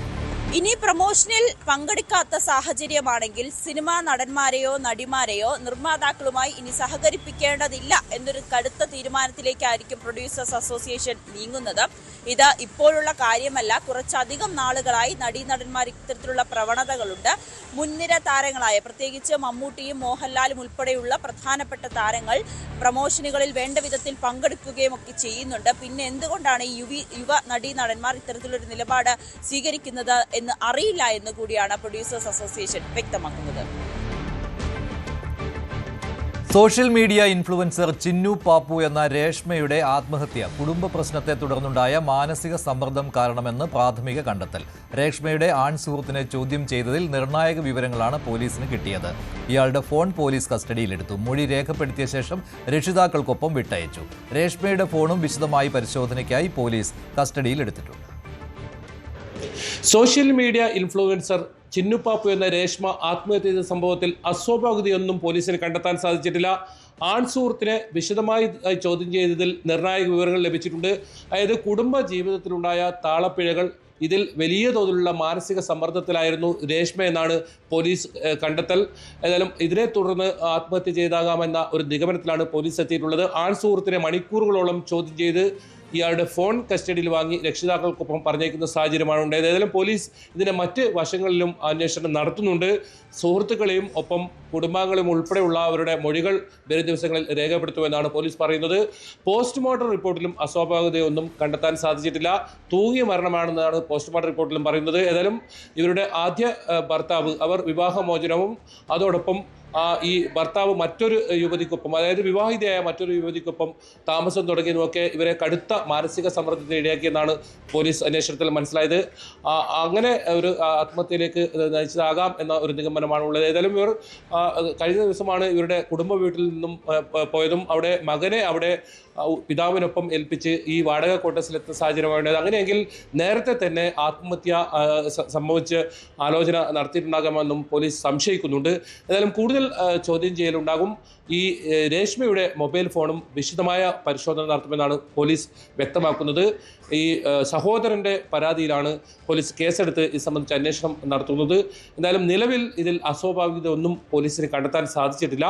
ഇനി പ്രമോഷനിൽ പങ്കെടുക്കാത്ത സാഹചര്യമാണെങ്കിൽ സിനിമാ നടന്മാരെയോ നടിമാരെയോ നിർമ്മാതാക്കളുമായി ഇനി സഹകരിപ്പിക്കേണ്ടതില്ല എന്നൊരു കടുത്ത തീരുമാനത്തിലേക്കായിരിക്കും പ്രൊഡ്യൂസേഴ്സ് അസോസിയേഷൻ നീങ്ങുന്നത്. ഇത് ഇപ്പോഴുള്ള കാര്യമല്ല. കുറച്ചധികം നാളുകളായി നടീനടന്മാർ ഇത്തരത്തിലുള്ള പ്രവണതകളുണ്ട്. മുൻനിര താരങ്ങളായ പ്രത്യേകിച്ച് മമ്മൂട്ടിയും മോഹൻലാലും ഉൾപ്പെടെയുള്ള പ്രധാനപ്പെട്ട താരങ്ങൾ പ്രമോഷനുകളിൽ വേണ്ട വിധത്തിൽ പങ്കെടുക്കുകയും ഒക്കെ ചെയ്യുന്നുണ്ട്. പിന്നെ എന്തുകൊണ്ടാണ് ഈ യുവ നടീനടന്മാർ ഇത്തരത്തിലൊരു നിലപാട് സ്വീകരിക്കുന്നത് എന്ന് അറിയില്ല എന്ന് കൂടിയാണ് പ്രൊഡ്യൂസേഴ്സ് അസോസിയേഷൻ വ്യക്തമാക്കുന്നത്. Social media influencer Chinnu Pappu എന്ന രേഷ്മയുടെ ആത്മഹത്യ കുടുംബ പ്രശ്നത്തെ തുടർന്നുണ്ടായ മാനസിക സമ്മർദ്ദം കാരണമെന്ന് പ്രാഥമിക കണ്ടെത്തൽ. രേഷ്മയുടെ ആൺ സുഹൃത്തിനെ ചോദ്യം ചെയ്തതിൽ നിർണായക വിവരങ്ങളാണ് പോലീസിന് കിട്ടിയത്. ഇയാളുടെ ഫോൺ പോലീസ് കസ്റ്റഡിയിലെടുത്തു. മൊഴി രേഖപ്പെടുത്തിയ ശേഷം രക്ഷിതാക്കൾക്കൊപ്പം വിട്ടയച്ചു. രേഷ്മയുടെ ഫോണും വിശദമായി പരിശോധനയ്ക്കായി പോലീസ് കസ്റ്റഡിയിലെടുത്തിട്ടുണ്ട്. സോഷ്യൽ മീഡിയ ഇൻഫ്ലുവൻസർ ചിന്നുപാപ്പു എന്ന രേഷ്മ ആത്മഹത്യ ചെയ്ത സംഭവത്തിൽ അസ്വാഭാവികതയൊന്നും പോലീസിന് കണ്ടെത്താൻ സാധിച്ചിട്ടില്ല. ആൺ സുഹൃത്തിനെ വിശദമായി ചോദ്യം ചെയ്തതിൽ നിർണായക വിവരങ്ങൾ ലഭിച്ചിട്ടുണ്ട്. അതായത് കുടുംബ ജീവിതത്തിലുണ്ടായ താളപ്പിഴകൾ, ഇതിൽ വലിയ തോതിലുള്ള മാനസിക സമ്മർദ്ദത്തിലായിരുന്നു രേഷ്മ എന്നാണ് പോലീസ് കണ്ടെത്തൽ. ഏതായാലും ഇതിനെ തുടർന്ന് ആത്മഹത്യ ചെയ്താകാമെന്ന ഒരു നിഗമനത്തിലാണ് പോലീസ് എത്തിയിട്ടുള്ളത്. ആൺ സുഹൃത്തിനെ മണിക്കൂറുകളോളം ചോദ്യം ചെയ്ത് ഇയാളുടെ ഫോൺ കസ്റ്റഡിയിൽ വാങ്ങി രക്ഷിതാക്കൾക്കൊപ്പം പറഞ്ഞേക്കുന്ന സാഹചര്യമാണ് ഉണ്ടായത്. ഏതായാലും പോലീസ് ഇതിന്റെ മറ്റ് വശങ്ങളിലും അന്വേഷണം നടത്തുന്നുണ്ട്. സുഹൃത്തുക്കളെയും ഒപ്പം കുടുംബാംഗങ്ങളും ഉൾപ്പെടെയുള്ള അവരുടെ മൊഴികൾ വരും ദിവസങ്ങളിൽ രേഖപ്പെടുത്തുമെന്നാണ് പോലീസ് പറയുന്നത്. പോസ്റ്റ്മോർട്ടം റിപ്പോർട്ടിലും അസ്വാഭാവികതയൊന്നും കണ്ടെത്താൻ സാധിച്ചിട്ടില്ല. തൂങ്ങിയ മരണമാണെന്നാണ് പോസ്റ്റ്മോർട്ടം റിപ്പോർട്ടിലും പറയുന്നത്. ഏതായാലും ഇവരുടെ ആദ്യ ഭർത്താവ് അവർ വിവാഹമോചനവും അതോടൊപ്പം ഈ ഭർത്താവ് മറ്റൊരു യുവതിക്കൊപ്പം, അതായത് വിവാഹിതയായ മറ്റൊരു യുവതിക്കൊപ്പം താമസം തുടങ്ങിയതുമൊക്കെ ഇവരെ കടുത്ത മാനസിക സമ്മർദ്ദത്തിന് ഇടയാക്കിയെന്നാണ് പോലീസ് അന്വേഷണത്തിൽ മനസ്സിലായത്. അങ്ങനെ ഒരു ആത്മഹത്യയിലേക്ക് നയിച്ചതാകാം എന്ന ഒരു നിഗമനമാണ് ഉള്ളത്. ഏതായാലും ഇവർ കഴിഞ്ഞ ദിവസമാണ് ഇവരുടെ കുടുംബ വീട്ടിൽ നിന്നും പോയതും അവിടെ മകനെ അവിടെ പിതാവിനൊപ്പം ഏൽപ്പിച്ച് ഈ വാടക ക്വാർട്ടേഴ്സിലെത്തുന്ന സാഹചര്യമാണ്. അങ്ങനെയെങ്കിൽ നേരത്തെ തന്നെ ആത്മഹത്യ സംഭവിച്ച് ആലോചന നടത്തിയിട്ടുണ്ടാകാമെന്നും പോലീസ് സംശയിക്കുന്നുണ്ട്. ഏതായാലും കൂടുതൽ ചോദ്യം ചെയ്യലുണ്ടാകും. ഈ രേഷ്മയുടെ മൊബൈൽ ഫോണും വിശദമായ പരിശോധന നടത്തുമെന്നാണ് പോലീസ് വ്യക്തമാക്കുന്നത്. ഈ സഹോദരൻ്റെ പരാതിയിലാണ് പോലീസ് കേസെടുത്ത് ഇത് സംബന്ധിച്ച് അന്വേഷണം നടത്തുന്നത്. എന്തായാലും നിലവിൽ ഇതിൽ അസ്വാഭാവികത ഒന്നും പോലീസിന് കണ്ടെത്താൻ സാധിച്ചിട്ടില്ല.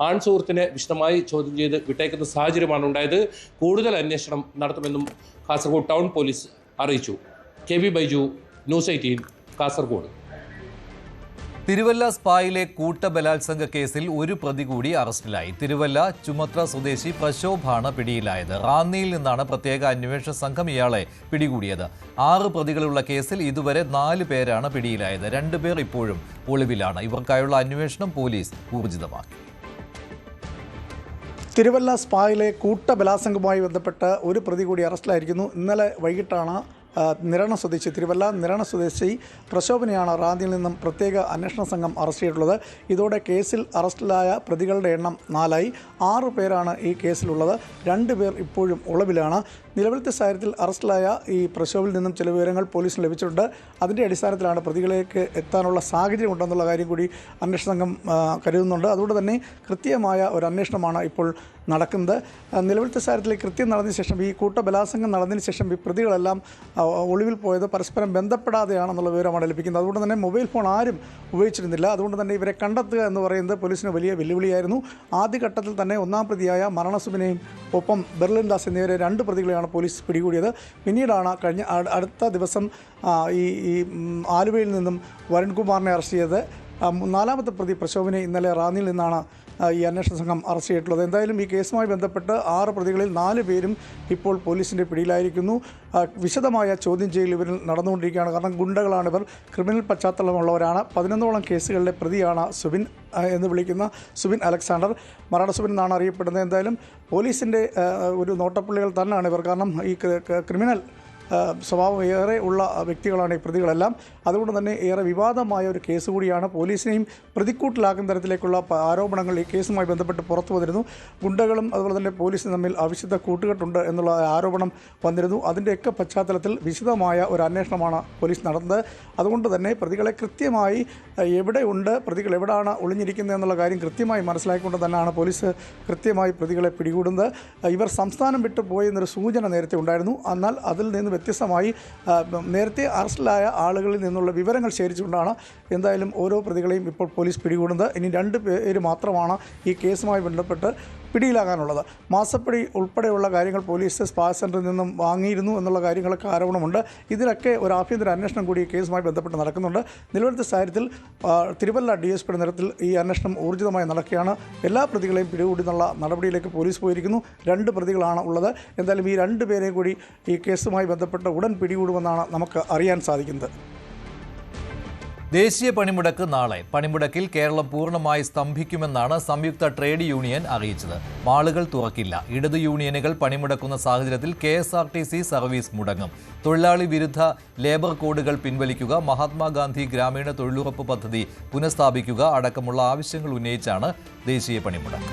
ആൺ സുഹൃത്തിനെ വിശദമായി ചോദ്യം ചെയ്ത് വിട്ടയക്കുന്ന സാഹചര്യമാണ് ഉണ്ടായത്. കൂടുതൽ അന്വേഷണം നടത്തുമെന്നും കാസർഗോഡ് ടൗൺ പോലീസ് അറിയിച്ചു. കെ.വി. ബൈജു, ന്യൂസ് 18, കാസർഗോഡ്. തിരുവല്ല സ്പായിലെ കൂട്ടബലാത്സംഗ കേസിൽ ഒരു പ്രതി കൂടി അറസ്റ്റിലായി. തിരുവല്ല ചുമത്ര സ്വദേശി പ്രശോഭാണ് പിടിയിലായത്. റാന്നിയിൽ നിന്നാണ് പ്രത്യേക അന്വേഷണ സംഘം ഇയാളെ പിടികൂടിയത്. 6 പ്രതികളുള്ള കേസിൽ ഇതുവരെ 4 പേരാണ് പിടിയിലായത്. 2 പേർ ഇപ്പോഴും ഒളിവിലാണ്. ഇവർക്കായുള്ള അന്വേഷണം പോലീസ് ഊർജിതമാക്കി. തിരുവല്ല സ്പായിലെ കൂട്ടബലാത്സംഗവുമായി ബന്ധപ്പെട്ട് ഒരു പ്രതി കൂടി അറസ്റ്റിലായിരിക്കുന്നു. ഇന്നലെ വൈകിട്ടാണ് നിരണം സ്വദേശി തിരുവല്ല നിരണം സ്വദേശി പ്രശോഭനെയാണ് റാന്നിയിൽ നിന്നും പ്രത്യേക അന്വേഷണ സംഘം അറസ്റ്റ് ചെയ്തിട്ടുള്ളത്. ഇതോടെ കേസിൽ അറസ്റ്റിലായ പ്രതികളുടെ എണ്ണം 4ആയി. 6 പേരാണ് ഈ കേസിലുള്ളത്. 2 പേർ ഇപ്പോഴും ഒളിവിലാണ്. നിലവിലത്തെ സാഹചര്യത്തിൽ അറസ്റ്റിലായ ഈ പ്രശോഭിൽ നിന്നും ചില വിവരങ്ങൾ പോലീസിന് ലഭിച്ചിട്ടുണ്ട്. അതിൻ്റെ അടിസ്ഥാനത്തിലാണ് പ്രതികളിലേക്ക് എത്താനുള്ള സാഹചര്യം ഉണ്ടെന്നുള്ള കാര്യം കൂടി അന്വേഷണ സംഘം കരുതുന്നുണ്ട്. അതുകൊണ്ട് തന്നെ കൃത്യമായ ഒരു അന്വേഷണമാണ് ഇപ്പോൾ നടക്കുന്നത്. നിലവിലത്തെ സാഹചര്യത്തിൽ കൃത്യം നടന്നതിന് ശേഷം, ഈ കൂട്ടബലാത്സംഗം നടന്നതിന് ശേഷം ഈ പ്രതികളെല്ലാം ഒളിവിൽ പോയത് പരസ്പരം ബന്ധപ്പെടാതെയാണെന്നുള്ള വിവരമാണ് ലഭിക്കുന്നത്. അതുകൊണ്ട് തന്നെ മൊബൈൽ ഫോൺ ആരും ഉപയോഗിച്ചിരുന്നില്ല. അതുകൊണ്ട് തന്നെ ഇവരെ കണ്ടെത്തുക എന്ന് പറയുന്നത് പോലീസിന് വലിയ വെല്ലുവിളിയായിരുന്നു. ആദ്യഘട്ടത്തിൽ തന്നെ 1-ാം പ്രതിയായ മരണസുബിനെയും ഒപ്പം ബെർലിൻ ദാസ് എന്നിവരെ 2 പ്രതികളെയാണ് പോലീസ് പിടികൂടിയത്. പിന്നീടാണ് കഴിഞ്ഞ അടുത്ത ദിവസം ഈ ആലുവയിൽ നിന്നും വരുൺകുമാറിനെ അറസ്റ്റ് ചെയ്തത്. 4-ാമത്തെ പ്രതി പ്രശോഭിനെ ഇന്നലെ റാന്നിയിൽ നിന്നാണ് ഈ അന്വേഷണ സംഘം അറസ്റ്റ് ചെയ്തിട്ടുള്ളത്. എന്തായാലും ഈ കേസുമായി ബന്ധപ്പെട്ട് 6 പ്രതികളിൽ 4 പേരും ഇപ്പോൾ പോലീസിൻ്റെ പിടിയിലായിരിക്കുന്നു. വിശദമായ ചോദ്യം ചെയ്യൽ ഇവരിൽ നടന്നുകൊണ്ടിരിക്കുകയാണ്. കാരണം ഗുണ്ടകളാണിവർ, ക്രിമിനൽ പശ്ചാത്തലമുള്ളവരാണ്. 11ഓളം കേസുകളിലെ പ്രതിയാണ് സുബിൻ എന്ന് വിളിക്കുന്ന സുബിൻ അലക്സാണ്ടർ. മരണ സുബിൻ എന്നാണ് അറിയപ്പെടുന്നത്. എന്തായാലും പോലീസിൻ്റെ ഒരു നോട്ടപ്പുള്ളികൾ തന്നെയാണ് ഇവർ. കാരണം ഈ ക്രിമിനൽ സ്വഭാവം ഏറെ ഉള്ള വ്യക്തികളാണ് ഈ പ്രതികളെല്ലാം. അതുകൊണ്ട് തന്നെ ഏറെ വിവാദമായ ഒരു കേസ് കൂടിയാണ്. പോലീസിനെയും പ്രതിക്കൂട്ടിലാക്കുന്ന തരത്തിലേക്കുള്ള ആരോപണങ്ങൾ ഈ കേസുമായി ബന്ധപ്പെട്ട് പുറത്തു വന്നിരുന്നു. ഗുണ്ടകളും അതുപോലെ തന്നെ പോലീസും തമ്മിൽ അവിശുദ്ധ കൂട്ടുകെട്ടുണ്ട് എന്നുള്ള ആരോപണം വന്നിരുന്നു. അതിൻ്റെയൊക്കെ പശ്ചാത്തലത്തിൽ വിശദമായ ഒരു അന്വേഷണമാണ് പോലീസ് നടന്നത്. അതുകൊണ്ട് തന്നെ പ്രതികളെ കൃത്യമായി എവിടെയുണ്ട്, പ്രതികൾ എവിടെയാണ് ഒളിഞ്ഞിരിക്കുന്നത് എന്നുള്ള കാര്യം കൃത്യമായി മനസ്സിലാക്കിക്കൊണ്ട് തന്നെയാണ് പോലീസ് കൃത്യമായി പ്രതികളെ പിടികൂടുന്നത്. ഇവർ സംസ്ഥാനം വിട്ടു പോയെന്നൊരു സൂചന നേരത്തെ ഉണ്ടായിരുന്നു. എന്നാൽ അതിൽ നിന്ന് വ്യത്യസ്തമായി നേരത്തെ അറസ്റ്റിലായ ആളുകളിൽ നിന്നുള്ള വിവരങ്ങൾ ശേഖരിച്ചുകൊണ്ടാണ് എന്തായാലും ഓരോ പ്രതികളെയും ഇപ്പോൾ പോലീസ് പിടികൂടുന്നത്. ഇനി 2 പേര് മാത്രമാണ് ഈ കേസുമായി ബന്ധപ്പെട്ട് പിടിയിലാകാനുള്ളത്. മാസപ്പടി ഉൾപ്പെടെയുള്ള കാര്യങ്ങൾ പോലീസ് സ്പാ സെൻറ്ററിൽ നിന്നും വാങ്ങിയിരുന്നു എന്നുള്ള കാര്യങ്ങളൊക്കെ ആരോപണമുണ്ട്. ഇതിലൊക്കെ ഒരു ആഭ്യന്തര അന്വേഷണം കൂടി ഈ കേസുമായി ബന്ധപ്പെട്ട് നടക്കുന്നുണ്ട്. നിലവിലത്തെ സാഹചര്യത്തിൽ തിരുവല്ല DSP നേതൃത്വത്തിൽ ഈ അന്വേഷണം ഊർജിതമായി നടക്കുകയാണ്. എല്ലാ പ്രതികളെയും പിടികൂടുന്നുള്ള നടപടിയിലേക്ക് പോലീസ് പോയിരിക്കുന്നു. 2 പ്രതികളാണ് ഉള്ളത്. എന്തായാലും ഈ 2 പേരെ കൂടി ഈ കേസുമായി ബന്ധപ്പെട്ട് ഉടൻ പിടികൂടുമെന്നാണ് നമുക്ക് അറിയാൻ സാധിക്കുന്നത്. ദേശീയ പണിമുടക്ക് നാളെ. പണിമുടക്കിൽ കേരളം പൂർണ്ണമായി സ്തംഭിക്കുമെന്നാണ് സംയുക്ത ട്രേഡ് യൂണിയൻ അറിയിച്ചത്. മാളുകൾ തുറക്കില്ല. ഇടതു യൂണിയനുകൾ പണിമുടക്കുന്ന സാഹചര്യത്തിൽ KSRTC സർവീസ് മുടങ്ങും. തൊഴിലാളി വിരുദ്ധ ലേബർ കോഡുകൾ പിൻവലിക്കുക, മഹാത്മാഗാന്ധി ഗ്രാമീണ തൊഴിലുറപ്പ് പദ്ധതി പുനഃസ്ഥാപിക്കുക അടക്കമുള്ള ആവശ്യങ്ങൾ ഉന്നയിച്ചാണ് ദേശീയ പണിമുടക്ക്.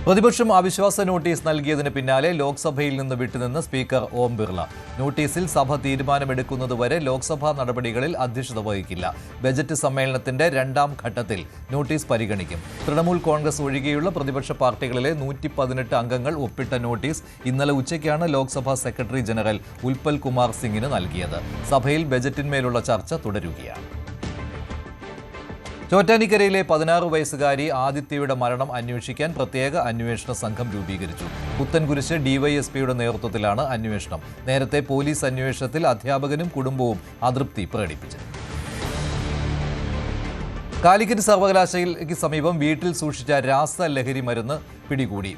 പ്രതിപക്ഷം അവിശ്വാസ നോട്ടീസ് നൽകിയതിന് പിന്നാലെ ലോക്സഭയിൽ നിന്ന് വിട്ടുനിന്ന് സ്പീക്കർ ഓം ബിർള. നോട്ടീസിൽ സഭ തീരുമാനമെടുക്കുന്നതുവരെ ലോക്സഭാ നടപടികളിൽ അധ്യക്ഷത വഹിക്കില്ല. ബജറ്റ് സമ്മേളനത്തിന്റെ 2ാം ഘട്ടത്തിൽ നോട്ടീസ് പരിഗണിക്കും. തൃണമൂൽ കോൺഗ്രസ് ഒഴികെയുള്ള പ്രതിപക്ഷ പാർട്ടികളിലെ 118 അംഗങ്ങൾ ഒപ്പിട്ട നോട്ടീസ് ഇന്നലെ ഉച്ചയ്ക്കാണ് ലോക്സഭാ സെക്രട്ടറി ജനറൽ ഉൽപ്പൽ കുമാർ സിംഗിന് നൽകിയത്. സഭയിൽ ബജറ്റിന്മേലുള്ള ചർച്ച തുടരുകയാണ്. ചോറ്റാനിക്കരയിലെ 16 വയസ്സുകാരി ആദിത്യയുടെ മരണം അന്വേഷിക്കാൻ പ്രത്യേക അന്വേഷണ സംഘം രൂപീകരിച്ചു. പുത്തൻകുരിശ് DYSPയുടെ നേതൃത്വത്തിലാണ് അന്വേഷണം. നേരത്തെ പോലീസ് അന്വേഷണത്തിൽ അധ്യാപകനും കുടുംബവും അതൃപ്തി പ്രകടിപ്പിച്ചു. കാലിക്കറ്റ് സർവകലാശാലയ്ക്ക് സമീപം വീട്ടിൽ സൂക്ഷിച്ച രാസലഹരി മരുന്ന് പിടികൂടി.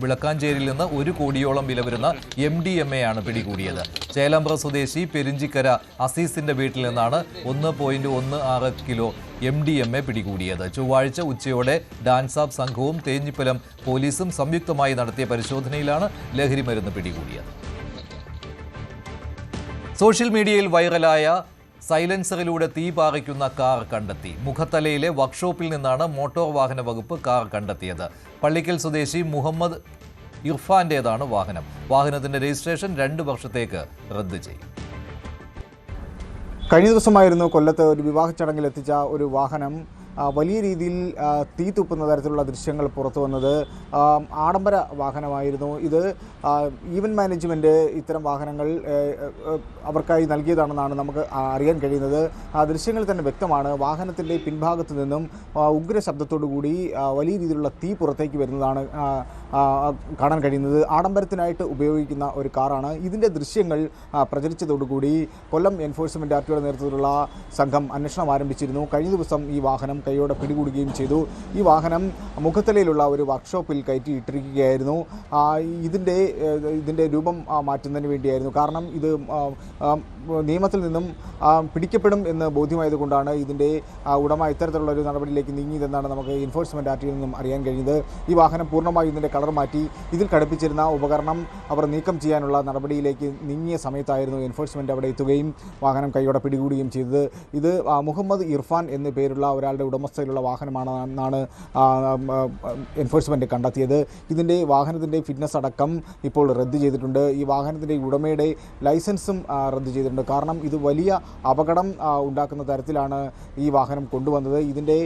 വിളക്കാഞ്ചേരിയിൽ നിന്ന് 1 കോടിയോളം വില വരുന്ന MDMA ആണ് പിടികൂടിയത്. ചേലാമ്പ്ര സ്വദേശി പെരിഞ്ചിക്കര അസീസിന്റെ വീട്ടിൽ നിന്നാണ് 1.16 കിലോ MDMA പിടികൂടിയത്. ചൊവ്വാഴ്ച ഉച്ചയോടെ ഡാൻസാബ് സംഘവും തേഞ്ഞിപ്പലം പോലീസും സംയുക്തമായി നടത്തിയ പരിശോധനയിലാണ് ലഹരി മരുന്ന് പിടികൂടിയത്. സോഷ്യൽ മീഡിയയിൽ വൈറലായ സൈലൻസറിലൂടെ തീ പാറിക്കുന്ന കാർ കണ്ടെത്തി. മുഖത്തലയിലെ വർക്ക്ഷോപ്പിൽ നിന്നാണ് മോട്ടോർ വാഹന വകുപ്പ് കാർ കണ്ടെത്തിയത്. പള്ളിക്കൽ സ്വദേശി മുഹമ്മദ് ഇർഫാന്റേതാണ് വാഹനം. വാഹനത്തിന്റെ രജിസ്ട്രേഷൻ 2 വർഷത്തേക്ക് റദ്ദ് ചെയ്യും. കഴിഞ്ഞ ദിവസമായിരുന്നു കൊല്ലത്ത് ഒരു വിവാഹ ചടങ്ങിൽ എത്തിച്ച ഒരു വാഹനം വലിയ രീതിയിൽ തീ തുപ്പുന്ന തരത്തിലുള്ള ദൃശ്യങ്ങൾ പുറത്തു വന്നത്. ആഡംബര വാഹനമായിരുന്നു ഇത്. ഈവൻറ്റ് മാനേജ്മെൻറ്റ് ഇത്തരം വാഹനങ്ങൾ അവർക്കായി നൽകിയതാണെന്നാണ് നമുക്ക് അറിയാൻ കഴിയുന്നത്. ആ ദൃശ്യങ്ങളിൽ തന്നെ വ്യക്തമാണ് വാഹനത്തിൻ്റെ പിൻഭാഗത്തു നിന്നും ഉഗ്ര ശബ്ദത്തോടു കൂടി വലിയ രീതിയിലുള്ള തീ പുറത്തേക്ക് വരുന്നതാണ് കാണാൻ കഴിയുന്നത്. ആഡംബരത്തിനായിട്ട് ഉപയോഗിക്കുന്ന ഒരു കാറാണ്. ഇതിൻ്റെ ദൃശ്യങ്ങൾ പ്രചരിച്ചതോടുകൂടി കൊല്ലം എൻഫോഴ്സ്മെൻറ്റ് ആർടിയുടെ നേതൃത്വത്തിലുള്ള സംഘം അന്വേഷണം ആരംഭിച്ചിരുന്നു. കഴിഞ്ഞ ദിവസം ഈ വാഹനം കൈയോടെ പിടികൂടുകയും ചെയ്തു. ഈ വാഹനം മുഖത്തലയിലുള്ള ഒരു വർക്ക്ഷോപ്പിൽ കയറ്റിയിട്ടിരിക്കുകയായിരുന്നു. ഇതിൻ്റെ രൂപം മാറ്റുന്നതിന് വേണ്ടിയായിരുന്നു. കാരണം ഇത് നിയമത്തിൽ നിന്നും പിടിക്കപ്പെടും എന്ന് ബോധ്യമായതുകൊണ്ടാണ് ഇതിൻ്റെ ഉടമ ഇത്തരത്തിലുള്ള ഒരു നടപടിയിലേക്ക് നീങ്ങിയതെന്നാണ് നമുക്ക് എൻഫോഴ്സ്മെൻറ്റ് ആർടിയിൽ നിന്നും അറിയാൻ കഴിയുന്നത്. ഈ വാഹനം പൂർണ്ണമായും ഇതിൻ്റെ കളർ മാറ്റി ഇതിൽ ഘടിപ്പിച്ചിരുന്ന ഉപകരണം അവർ നീക്കം ചെയ്യാനുള്ള നടപടിയിലേക്ക് നീങ്ങിയ സമയത്തായിരുന്നു എൻഫോഴ്സ്മെൻറ്റ് അവിടെ എത്തുകയും വാഹനം കൈയോടെ പിടികൂടുകയും ചെയ്തത്. ഇത് മുഹമ്മദ് ഇർഫാൻ എന്നു പേരുള്ള ഒരാളുടെ ഉടമസ്ഥയിലുള്ള വാഹനമാണെന്നാണ് എൻഫോഴ്സ്മെൻറ്റ് കണ്ടെത്തിയത്. ഇതിൻ്റെ വാഹനത്തിൻ്റെ ഫിറ്റ്നസ് അടക്കം ഇപ്പോൾ റദ്ദ് ചെയ്തിട്ടുണ്ട്. ഈ വാഹനത്തിൻ്റെ ഉടമയുടെ ലൈസൻസും റദ്ദ് ചെയ്തിട്ടുണ്ട്. കാരണം ഇത് വലിയ അപകടം ഉണ്ടാക്കുന്ന തരത്തിലാണ് ഈ വാഹനം കൊണ്ടുവന്നത്. ഇതിൻ്റെ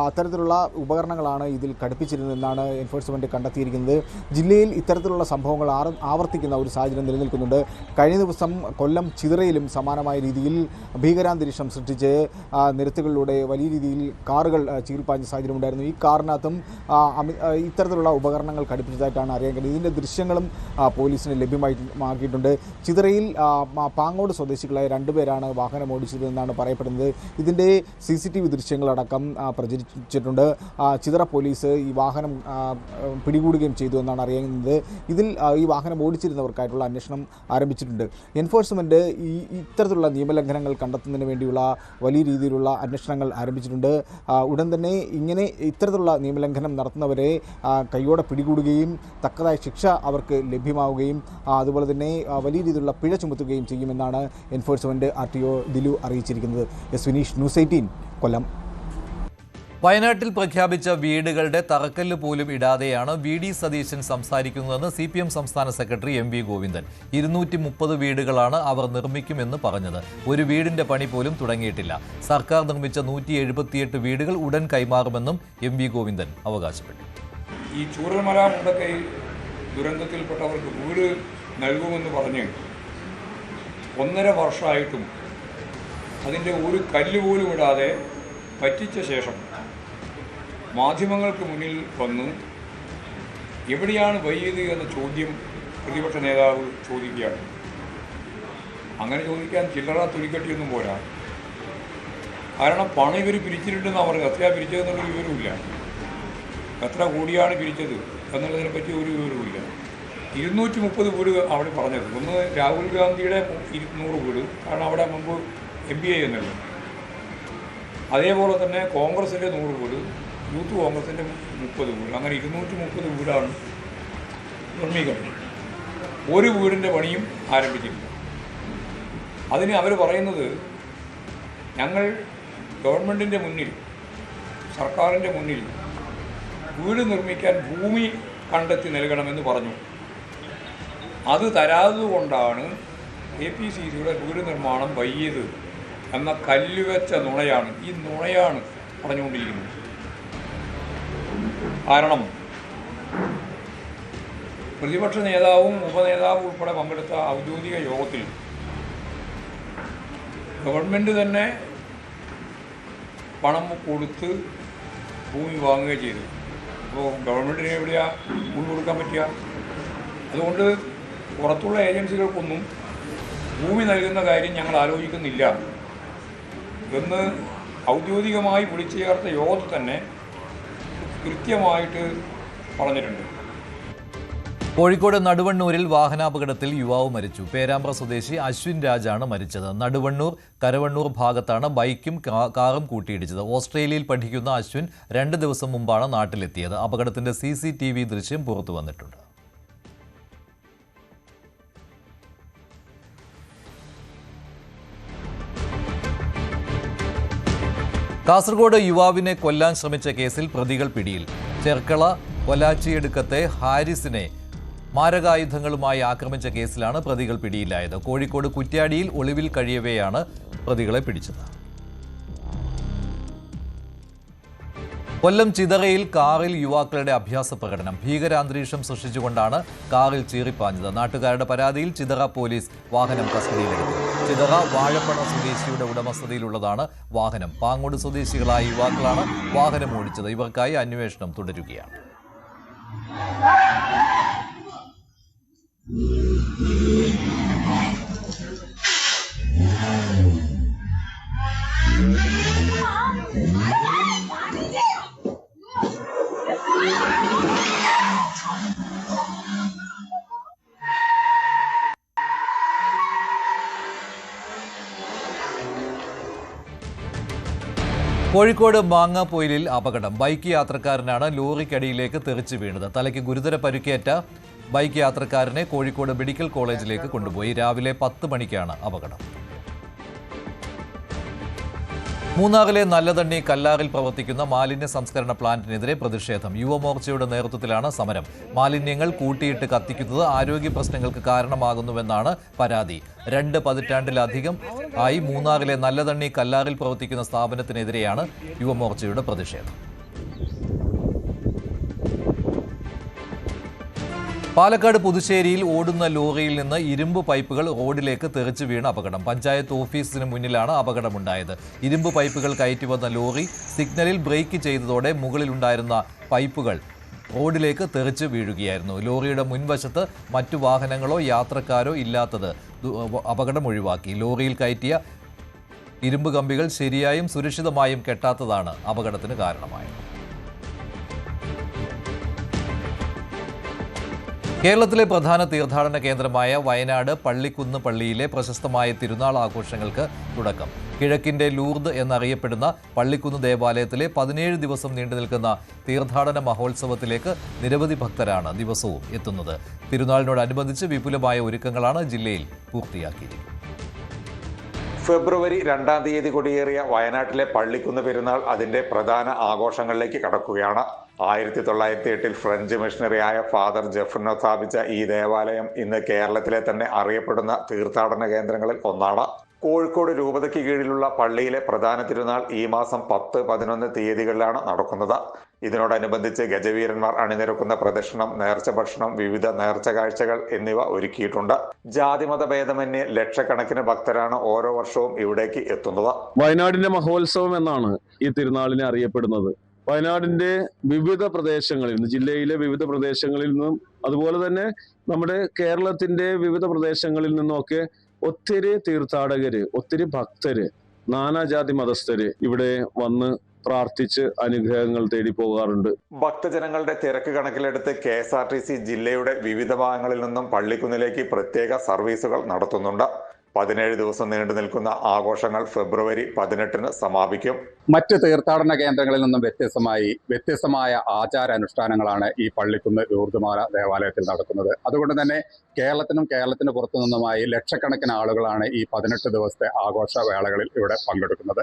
അത്തരത്തിലുള്ള ഉപകരണങ്ങളാണ് ഇതിൽ ഘടിപ്പിച്ചിരുന്നതെന്നാണ് എൻഫോഴ്സ്മെൻറ്റ് കണ്ടെത്തിയിരിക്കുന്നത്. ജില്ലയിൽ ഇത്തരത്തിലുള്ള സംഭവങ്ങൾ ആവർത്തിക്കുന്ന ഒരു സാഹചര്യം നിലനിൽക്കുന്നുണ്ട്. കഴിഞ്ഞ ദിവസം കൊല്ലം ചിതറയിലും സമാനമായ രീതിയിൽ ഭീകരാന്തരീക്ഷം സൃഷ്ടിച്ച് നിരത്തുകളിലൂടെ വലിയ രീതിയിൽ കാറുകൾ ചീറിപ്പാഞ്ഞ സാഹചര്യം ഉണ്ടായിരുന്നു. ഈ കാറിനകത്തും ഇത്തരത്തിലുള്ള ഉപകരണങ്ങൾ ഘടിപ്പിച്ചതായിട്ടാണ് അറിയാൻ കഴിയുന്നത്. ഇതിൻ്റെ ദൃശ്യങ്ങളും പോലീസിന് ലഭ്യമാക്കിയിട്ടുണ്ട്. ചിതറയിൽ പാങ്ങോട് സ്വദേശികളായ 2 പേരാണ് വാഹനം ഓടിച്ചതെന്നാണ് പറയപ്പെടുന്നത്. ഇതിൻ്റെ CCTV ദൃശ്യങ്ങളടക്കം പ്രചരിച്ചിട്ടുണ്ട്. ചിതറ പോലീസ് ഈ വാഹനം പിടികൂടുകയും ചെയ്തു എന്നാണ് അറിയുന്നത്. ഇതിൽ ഈ വാഹനം ഓടിച്ചിരുന്നവർക്കായിട്ടുള്ള അന്വേഷണം ആരംഭിച്ചിട്ടുണ്ട്. എൻഫോഴ്സ്മെൻറ്റ് ഇത്തരത്തിലുള്ള നിയമലംഘനങ്ങൾ കണ്ടെത്തുന്നതിന് വേണ്ടിയുള്ള വലിയ രീതിയിലുള്ള അന്വേഷണങ്ങൾ ആരംഭിച്ചിട്ടുണ്ട്. ഉടൻ തന്നെ ഇത്തരത്തിലുള്ള നിയമലംഘനം നടത്തുന്നവരെ കൈയോടെ പിടികൂടുകയും തക്കതായ ശിക്ഷ അവർക്ക് ലഭ്യമാവുകയും അതുപോലെ തന്നെ വലിയ രീതിയിലുള്ള പിഴ ചുമത്തുകയും ചെയ്യുമെന്നാണ് എൻഫോഴ്സ്മെൻറ്റ് RTO ദിലു അറിയിച്ചിരിക്കുന്നത്. എസ് വിനീഷ്, News 18 കൊല്ലം. വയനാട്ടിൽ പ്രഖ്യാപിച്ച വീടുകളുടെ തറക്കല്ല് പോലും ഇടാതെയാണ് VD സതീശൻ സംസാരിക്കുന്നതെന്ന് CPM സംസ്ഥാന സെക്രട്ടറി MV ഗോവിന്ദൻ. 230 വീടുകളാണ് അവർ നിർമ്മിക്കുമെന്ന് പറഞ്ഞത്. ഒരു വീടിന്റെ പണി പോലും തുടങ്ങിയിട്ടില്ല. സർക്കാർ നിർമ്മിച്ച 178 വീടുകൾ ഉടൻ കൈമാറുമെന്നും MV ഗോവിന്ദൻ അവകാശപ്പെട്ടു. ഈ ചൂരൽമല മുണ്ടക്കൈ ദുരന്തത്തിൽപ്പെട്ടവർക്ക് വീട് നൽകുമെന്ന് പറഞ്ഞ് 1.5 വർഷമായിട്ടും അതിൻ്റെ ഒരു കല്ല് പോലും ഇടാതെ പറ്റിച്ച ശേഷം മാധ്യമങ്ങൾക്ക് മുന്നിൽ വന്ന് എവിടെയാണ് വൈദ്യുതി എന്ന ചോദ്യം പ്രതിപക്ഷ നേതാവ് ചോദിക്കുകയാണ്. അങ്ങനെ ചോദിക്കാൻ ചില്ലറ തുലിക്കട്ടിയൊന്നും പോരാ. കാരണം പണം ഇവർ പിരിച്ചിട്ടുണ്ടെന്നാണ് പറഞ്ഞത്. എത്രയാണ് പിരിച്ചതെന്നുള്ള വിവരമില്ല. എത്ര കോടിയാണ് പിരിച്ചത് എന്നുള്ളതിനെ പറ്റി ഒരു വിവരവുമില്ല. 230 വീട് അവിടെ പറഞ്ഞത്. ഒന്ന് രാഹുൽ ഗാന്ധിയുടെ 100 വീട്, കാരണം അവിടെ മുമ്പ് MBA എന്നല്ലോ. അതേപോലെ തന്നെ കോൺഗ്രസിൻ്റെ 100 വീട്, യൂത്ത് കോൺഗ്രസിൻ്റെ 30 വീട്, അങ്ങനെ 230 വീടാണ് നിർമ്മിക്കുന്നത്. ഒരു വീടിൻ്റെ പണിയും ആരംഭിച്ചിട്ടില്ല. അതിന് അവർ പറയുന്നത് ഞങ്ങൾ ഗവൺമെൻറ്റിൻ്റെ മുന്നിൽ, സർക്കാരിൻ്റെ മുന്നിൽ വീട് നിർമ്മിക്കാൻ ഭൂമി കണ്ടെത്തി നൽകണമെന്ന് പറഞ്ഞു. അത് തരാതുകൊണ്ടാണ് APCCയുടെ വീട് നിർമ്മാണം വൈകിയത് എന്ന കല്ലുവെച്ച നുണയാണ്. ഈ നുണയാണ് പറഞ്ഞുകൊണ്ടിരിക്കുന്നത്. കാരണം പ്രതിപക്ഷ നേതാവും ഉപനേതാവും ഉൾപ്പെടെ പങ്കെടുത്ത ഔദ്യോഗിക യോഗത്തിൽ ഗവൺമെൻറ് തന്നെ പണം കൊടുത്ത് ഭൂമി വാങ്ങുകയും ചെയ്തു. അപ്പോൾ ഗവൺമെൻറ്റിന് എവിടെയാണ് ഭൂമി കൊടുക്കാൻ പറ്റുക? അതുകൊണ്ട് പുറത്തുള്ള ഏജൻസികൾക്കൊന്നും ഭൂമി നൽകുന്ന കാര്യം ഞങ്ങൾ ആലോചിക്കുന്നില്ല എന്ന് ഔദ്യോഗികമായി വിളിച്ചു ചേർത്ത യോഗത്തിൽ തന്നെ കൃത്യമായിട്ട് പറഞ്ഞിട്ടുണ്ട്. കോഴിക്കോട് നടുവണ്ണൂരിൽ വാഹനാപകടത്തിൽ യുവാവ് മരിച്ചു. പേരാമ്പ്ര സ്വദേശി അശ്വിൻ രാജാണ് മരിച്ചത്. നടുവണ്ണൂർ കരവണ്ണൂർ ഭാഗത്താണ് ബൈക്കും കാറും കൂട്ടിയിടിച്ചത്. ഓസ്ട്രേലിയയിൽ പഠിക്കുന്ന അശ്വിൻ 2 ദിവസം മുമ്പാണ് നാട്ടിലെത്തിയത്. അപകടത്തിന്റെ CCTV ദൃശ്യം പുറത്തു വന്നിട്ടുണ്ട്. കാസർഗോഡ് യുവാവിനെ കൊല്ലാൻ ശ്രമിച്ച കേസിൽ പ്രതികൾ പിടിയിൽ. ചെർക്കള കൊലാച്ചിയെടുക്കത്തെ ഹാരിസിനെ മാരകായുധങ്ങളുമായി ആക്രമിച്ച കേസിലാണ് പ്രതികൾ പിടിയിലായത്. കോഴിക്കോട് കുറ്റ്യാടിയിൽ ഒളിവിൽ കഴിയവെയാണ് പ്രതികളെ പിടിച്ചത്. കൊല്ലം ചിതറയിൽ കാറിൽ യുവാക്കളുടെ അഭ്യാസ പ്രകടനം. ഭീകരാന്തരീക്ഷം സൃഷ്ടിച്ചുകൊണ്ടാണ് കാറിൽ ചീറിപ്പാഞ്ഞത്. നാട്ടുകാരുടെ പരാതിയിൽ ചിതറ പോലീസ് വാഹനം കസ്റ്റഡിയിലെടുത്തു. ചിതറ വാഴപ്പണ സ്വദേശിയുടെ ഉടമസ്ഥതയിലുള്ളതാണ് വാഹനം. പാങ്ങോട് സ്വദേശികളായ യുവാക്കളാണ് വാഹനം ഓടിച്ചത്. ഇവർക്കായി അന്വേഷണം തുടരുകയാണ്. കോഴിക്കോട് മാങ്ങാപ്പൊയിലിൽ അപകടം. ബൈക്ക് യാത്രക്കാരനാണ് ലോറിക്കടിയിലേക്ക് തെറിച്ചു വീണത്. തലയ്ക്ക് ഗുരുതര പരിക്കേറ്റ ബൈക്ക് യാത്രക്കാരനെ കോഴിക്കോട് മെഡിക്കൽ കോളേജിലേക്ക് കൊണ്ടുപോയി. രാവിലെ 10 മണിക്കാണ് അപകടം. മൂന്നാറിലെ നല്ലതണ്ണി കല്ലാറിൽ പ്രവർത്തിക്കുന്ന മാലിന്യ സംസ്കരണ പ്ലാന്റിനെതിരെ പ്രതിഷേധം. യുവമോർച്ചയുടെ നേതൃത്വത്തിലാണ് സമരം. മാലിന്യങ്ങൾ കൂട്ടിയിട്ട് കത്തിക്കുന്നത് ആരോഗ്യ പ്രശ്നങ്ങൾക്ക് കാരണമാകുന്നുവെന്നാണ് പരാതി. 2 പതിറ്റാണ്ടിലധികം ആയി മൂന്നാറിലെ നല്ലതണ്ണി കല്ലാറിൽ പ്രവർത്തിക്കുന്ന സ്ഥാപനത്തിനെതിരെയാണ് യുവമോർച്ചയുടെ പ്രതിഷേധം. പാലക്കാട് പുതുശ്ശേരിയിൽ ഓടുന്ന ലോറിയിൽ നിന്ന് ഇരുമ്പ് പൈപ്പുകൾ റോഡിലേക്ക് തെറിച്ചു വീണ അപകടം. പഞ്ചായത്ത് ഓഫീസിന് മുന്നിലാണ് അപകടമുണ്ടായത്. ഇരുമ്പ് പൈപ്പുകൾ കയറ്റി വന്ന ലോറി സിഗ്നലിൽ ബ്രേക്ക് ചെയ്തതോടെ മുകളിലുണ്ടായിരുന്ന പൈപ്പുകൾ റോഡിലേക്ക് തെറിച്ച് വീഴുകയായിരുന്നു. ലോറിയുടെ മുൻവശത്ത് മറ്റു വാഹനങ്ങളോ യാത്രക്കാരോ ഇല്ലാത്തത് അപകടം ഒഴിവാക്കി. ലോറിയിൽ കയറ്റിയ ഇരുമ്പ് കമ്പികൾ ശരിയായും സുരക്ഷിതമായും കെട്ടാത്തതാണ് അപകടത്തിന് കാരണമായത്. കേരളത്തിലെ പ്രധാന തീർത്ഥാടന കേന്ദ്രമായ വയനാട് പള്ളിക്കുന്ന് പള്ളിയിലെ പ്രശസ്തമായ തിരുനാൾ ആഘോഷങ്ങൾക്ക് തുടക്കം. കിഴക്കിന്റെ ലൂർദ് എന്നറിയപ്പെടുന്ന പള്ളിക്കുന്ന് ദേവാലയത്തിലെ 17 ദിവസം നീണ്ടുനിൽക്കുന്ന തീർത്ഥാടന മഹോത്സവത്തിലേക്ക് നിരവധി ഭക്തരാണ് ദിവസവും എത്തുന്നത്. തിരുനാളിനോടനുബന്ധിച്ച് വിപുലമായ ഒരുക്കങ്ങളാണ് ജില്ലയിൽ പൂർത്തിയാക്കിയിരിക്കുന്നത്. ഫെബ്രുവരി 2-ാം തീയതി കൊടിയേറിയ വയനാട്ടിലെ പള്ളിക്കുന്ന് പെരുന്നാൾ അതിന്റെ പ്രധാന ആഘോഷങ്ങളിലേക്ക് കടക്കുകയാണ്. 1908 ഫ്രഞ്ച് മിഷണറിയായ ഫാദർ ജെഫ്രിനോ സ്ഥാപിച്ച ഈ ദേവാലയം ഇന്ന് കേരളത്തിലെ തന്നെ അറിയപ്പെടുന്ന തീർത്ഥാടന കേന്ദ്രങ്ങളിൽ ഒന്നാണ്. കോഴിക്കോട് രൂപതയ്ക്ക് കീഴിലുള്ള പള്ളിയിലെ പ്രധാന തിരുനാൾ ഈ മാസം 10, 11 തീയതികളിലാണ് നടക്കുന്നത്. ഇതിനോടനുബന്ധിച്ച് ഗജവീരന്മാർ അണിനിരക്കുന്ന പ്രദക്ഷിണം, നേർച്ച ഭക്ഷണം, വിവിധ നേർച്ച കാഴ്ചകൾ എന്നിവ ഒരുക്കിയിട്ടുണ്ട്. ജാതിമത ഭേദമന്യേ ലക്ഷക്കണക്കിന് ഭക്തരാണ് ഓരോ വർഷവും ഇവിടേക്ക് എത്തുന്നത്. വയനാടിന്റെ മഹോത്സവം എന്നാണ് ഈ തിരുനാളിനെ അറിയപ്പെടുന്നത്. വയനാടിന്റെ വിവിധ പ്രദേശങ്ങളിൽ നിന്ന്, ജില്ലയിലെ വിവിധ പ്രദേശങ്ങളിൽ നിന്നും അതുപോലെ തന്നെ നമ്മുടെ കേരളത്തിന്റെ വിവിധ പ്രദേശങ്ങളിൽ നിന്നുമൊക്കെ ഒത്തിരി തീർത്ഥാടകര്, ഒത്തിരി ഭക്തര്, നാനാജാതി മതസ്ഥര് ഇവിടെ വന്ന് പ്രാർത്ഥിച്ച് അനുഗ്രഹങ്ങൾ തേടി പോകാറുണ്ട്. ഭക്തജനങ്ങളുടെ തിരക്ക് കണക്കിലെടുത്ത് KSRTC ജില്ലയുടെ വിവിധ ഭാഗങ്ങളിൽ നിന്നും പള്ളിക്കുന്നിലേക്ക് പ്രത്യേക സർവീസുകൾ നടത്തുന്നുണ്ട്. 17 ദിവസം നീണ്ടു നിൽക്കുന്ന ആഘോഷങ്ങൾ ഫെബ്രുവരി 18-ന് സമാപിക്കും. മറ്റ് തീർത്ഥാടന കേന്ദ്രങ്ങളിൽ നിന്നും വ്യത്യസ്തമായ ആചാരാനുഷ്ഠാനങ്ങളാണ് ഈ പള്ളിക്കുന്ന് ലൂർദ്മാല ദേവാലയത്തിൽ നടക്കുന്നത്. അതുകൊണ്ട് തന്നെ കേരളത്തിന് പുറത്തു നിന്നുമായി ലക്ഷക്കണക്കിന് ആളുകളാണ് ഈ 18 ദിവസത്തെ ആഘോഷവേളകളിൽ ഇവിടെ പങ്കെടുക്കുന്നത്.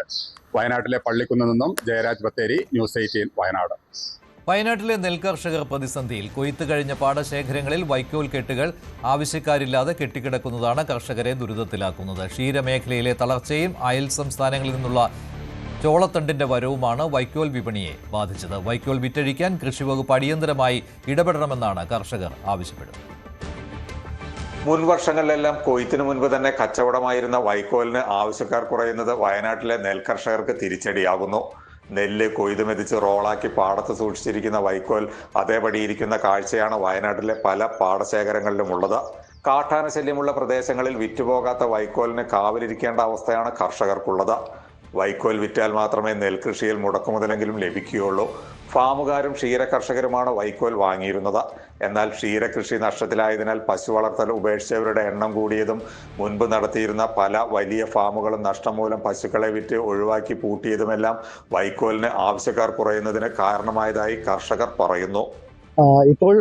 വയനാട്ടിലെ പള്ളിക്കുന്ന് നിന്നും ജയരാജ് ബത്തേരി, ന്യൂസ് 18 വയനാട്. വയനാട്ടിലെ നെൽകർഷകർ പ്രതിസന്ധിയിൽ. കൊയ്ത്ത് കഴിഞ്ഞ പാടശേഖരങ്ങളിൽ വൈക്കോൽ കെട്ടുകൾ ആവശ്യക്കാരില്ലാതെ കെട്ടിക്കിടക്കുന്നതാണ് കർഷകരെ ദുരിതത്തിലാക്കുന്നത്. ക്ഷീരമേഖലയിലെ തളർച്ചയും അയൽ സംസ്ഥാനങ്ങളിൽ നിന്നുള്ള ചോളത്തണ്ടിന്റെ വരവുമാണ് വൈക്കോൽ വിപണിയെ ബാധിച്ചത്. വൈക്കോൽ വിറ്റഴിക്കാൻ കൃഷിവകുപ്പ് അടിയന്തരമായി ഇടപെടണമെന്നാണ് കർഷകർ ആവശ്യപ്പെടുന്നത്. മുൻ വർഷങ്ങളിലെല്ലാം കൊയ്ത്തിനു മുൻപ് തന്നെ കച്ചവടമായിരുന്ന വൈക്കോലിന് ആവശ്യക്കാർ കുറയുന്നത് വയനാട്ടിലെ നെൽകർഷകർക്ക് തിരിച്ചടിയാകുന്നു. നെല്ല് കൊയ്ത് മെതിച്ച് റോളാക്കി പാടത്ത് സൂക്ഷിച്ചിരിക്കുന്ന വൈക്കോൽ അതേപടിയിരിക്കുന്ന കാഴ്ചയാണ് വയനാട്ടിലെ പല പാടശേഖരങ്ങളിലും ഉള്ളത്. കാട്ടാന ശല്യമുള്ള പ്രദേശങ്ങളിൽ വിറ്റുപോകാത്ത വൈക്കോലിന് കാവലിരിക്കേണ്ട അവസ്ഥയാണ് കർഷകർക്കുള്ളത്. വൈക്കോൽ വിറ്റാൽ മാത്രമേ നെൽകൃഷിയിൽ മുടക്കുമുതലെങ്കിലും ലഭിക്കുകയുള്ളൂ. ഫാമുകാരും ക്ഷീരകർഷകരുമാണ് വൈക്കോൽ വാങ്ങിയിരുന്നത്. എന്നാൽ ക്ഷീരകൃഷി നഷ്ടത്തിലായതിനാൽ പശു വളർത്തൽ ഉപേക്ഷിച്ചവരുടെ എണ്ണം കൂടിയതും മുൻപ് നടത്തിയിരുന്ന പല വലിയ ഫാമുകളും നഷ്ടം മൂലം പശുക്കളെ വിറ്റ് ഒഴിവാക്കി പൂട്ടിയതുമെല്ലാം വൈക്കോലിന് ആവശ്യക്കാർ കുറയുന്നതിന് കാരണമായതായി കർഷകർ പറയുന്നു. ഇപ്പോൾ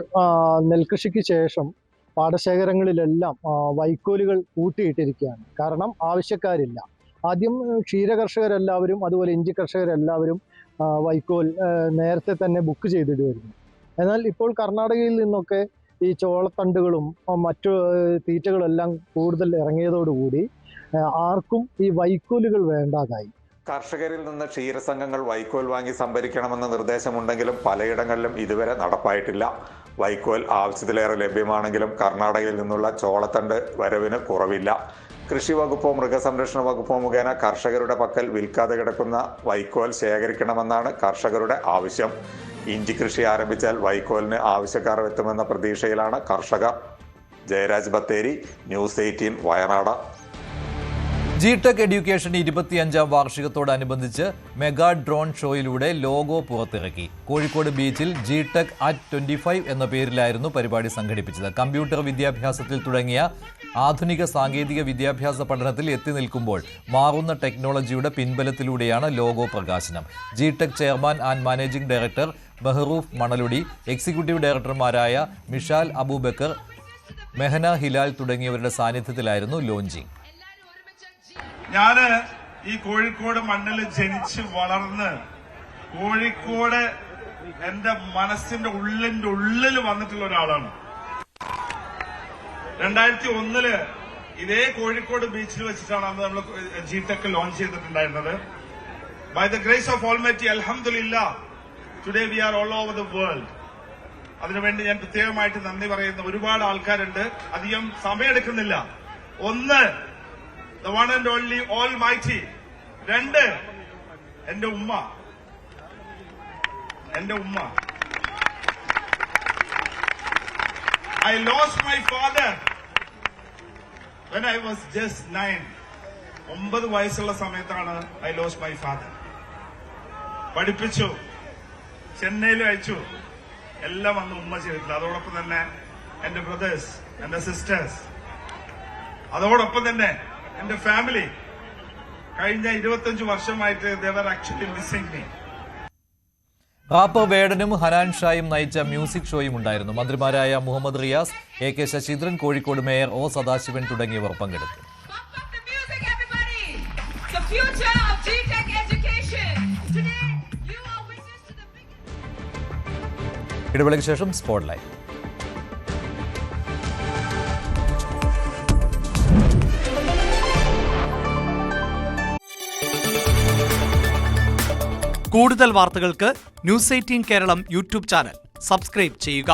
നെൽകൃഷിക്ക് ശേഷം പാടശേഖരങ്ങളിലെല്ലാം വൈക്കോലുകൾ കൂട്ടിയിട്ടിരിക്കുകയാണ്. കാരണം ആവശ്യക്കാരില്ല. ആദ്യം ക്ഷീരകർഷകരെല്ലാവരും അതുപോലെ ഇഞ്ചി കർഷകരെല്ലാവരും വൈക്കോൽ നേരത്തെ തന്നെ ബുക്ക് ചെയ്തിടുമായിരുന്നു. എന്നാൽ ഇപ്പോൾ കർണാടകയിൽ നിന്നൊക്കെ ഈ ചോളത്തണ്ടുകളും മറ്റു തീറ്റകളെല്ലാം കൂടുതൽ ഇറങ്ങിയതോടുകൂടി ആർക്കും ഈ വൈക്കോലുകൾ വേണ്ടാതായി. കർഷകരിൽ നിന്ന് ക്ഷീരസംഘങ്ങൾ വൈക്കോൽ വാങ്ങി സംഭരിക്കണമെന്ന നിർദ്ദേശമുണ്ടെങ്കിലും പലയിടങ്ങളിലും ഇതുവരെ നടപ്പായിട്ടില്ല. വൈക്കോൽ ആവശ്യത്തിലേറെ ലഭ്യമാണെങ്കിലും കർണാടകയിൽ നിന്നുള്ള ചോളത്തണ്ട് വരവിന് കുറവില്ല. കൃഷി വകുപ്പോ മൃഗസംരക്ഷണ വകുപ്പോ മുഖേന കർഷകരുടെ പക്കൽ വിൽക്കാതെ കിടക്കുന്ന വൈക്കോൽ ശേഖരിക്കണമെന്നാണ് കർഷകരുടെ ആവശ്യം. ഇഞ്ചി കൃഷി ആരംഭിച്ചാൽ വൈക്കോലിന് ആവശ്യക്കാർ എത്തുമെന്ന പ്രതീക്ഷയിലാണ് കർഷകർ. ജയരാജ് ബത്തേരി, ന്യൂസ് 18 വയനാട്. ജിടെക് എഡ്യൂക്കേഷൻ 25ാം വാർഷികത്തോടനുബന്ധിച്ച് മെഗാ ഡ്രോൺ ഷോയിലൂടെ ലോഗോ പുറത്തിറക്കി. കോഴിക്കോട് ബീച്ചിൽ ജിടെക് @25 എന്ന പേരിലായിരുന്നു പരിപാടി സംഘടിപ്പിച്ചത്. കമ്പ്യൂട്ടർ വിദ്യാഭ്യാസത്തിൽ തുടങ്ങിയ ആധുനിക സാങ്കേതിക വിദ്യാഭ്യാസ പഠനത്തിൽ എത്തി നിൽക്കുമ്പോൾ മാറുന്ന ടെക്നോളജിയുടെ പിൻബലത്തിലൂടെയാണ് ലോഗോ പ്രകാശനം. ജിടെക് chairman and managing director Baharoof Manaludi, executive ഡയറക്ടർമാരായ മിഷാൽ അബൂബക്കർ, മെഹന ഹിലാൽ തുടങ്ങിയവരുടെ സാന്നിധ്യത്തിലായിരുന്നു ലോഞ്ചിങ്. ഞാന് ഈ കോഴിക്കോട് മണ്ണിൽ ജനിച്ച് വളർന്ന് കോഴിക്കോട് എന്റെ മനസ്സിന്റെ ഉള്ളിൽ വന്നിട്ടുള്ള ഒരാളാണ്. 2001 ഇതേ കോഴിക്കോട് ബീച്ചിൽ വെച്ചിട്ടാണ് അന്ന് നമ്മൾ ജിടെക് ലോഞ്ച് ചെയ്തിട്ടുണ്ടായിരുന്നത്. By the grace of almighty, അൽഹംദുലില്ലാഹ്, today we are all over the world. അതിനുവേണ്ടി ഞാൻ പ്രത്യേകമായിട്ട് നന്ദി പറയുന്ന ഒരുപാട് ആൾക്കാരുണ്ട്. അധികം സമയമെടുക്കുന്നില്ല. ഒന്ന്, the one and only Almighty. 2, എന്റെ ഉമ്മ. I lost my father when I was just 9. 9 വയസ്സുള്ള സമയത്താണ് I lost my father. പഠിപ്പിച്ചു, ചെന്നൈയിൽ അയച്ചു, എല്ലാം അന്ന് ഉമ്മ ചെയ്തിട്ടില്ല. അതോടൊപ്പം തന്നെ എന്റെ ബ്രദേഴ്സ്, എന്റെ സിസ്റ്റേഴ്സ്, അതോടൊപ്പം തന്നെ എന്റെ ഫാമിലി കഴിഞ്ഞ 25 വർഷമായിട്ട് they were actually missing me. Rapper വേടനും ഹനാൻ ഷായും നയിച്ച മ്യൂസിക് ഷോയും ഉണ്ടായിരുന്നു. മന്ത്രിമാരായ Muhammad Riyas, AK Saseendran, Kozhikode mayor O Sadasivan തുടങ്ങിയവർ പങ്കെടുത്തു. ഇടവേളയ്ക്ക് ശേഷം സ്പോട്ട്ലൈറ്റ്. കൂടുതൽ വാർത്തകൾക്ക് news 18 Keralam YouTube channel subscribe ചെയ്യുക.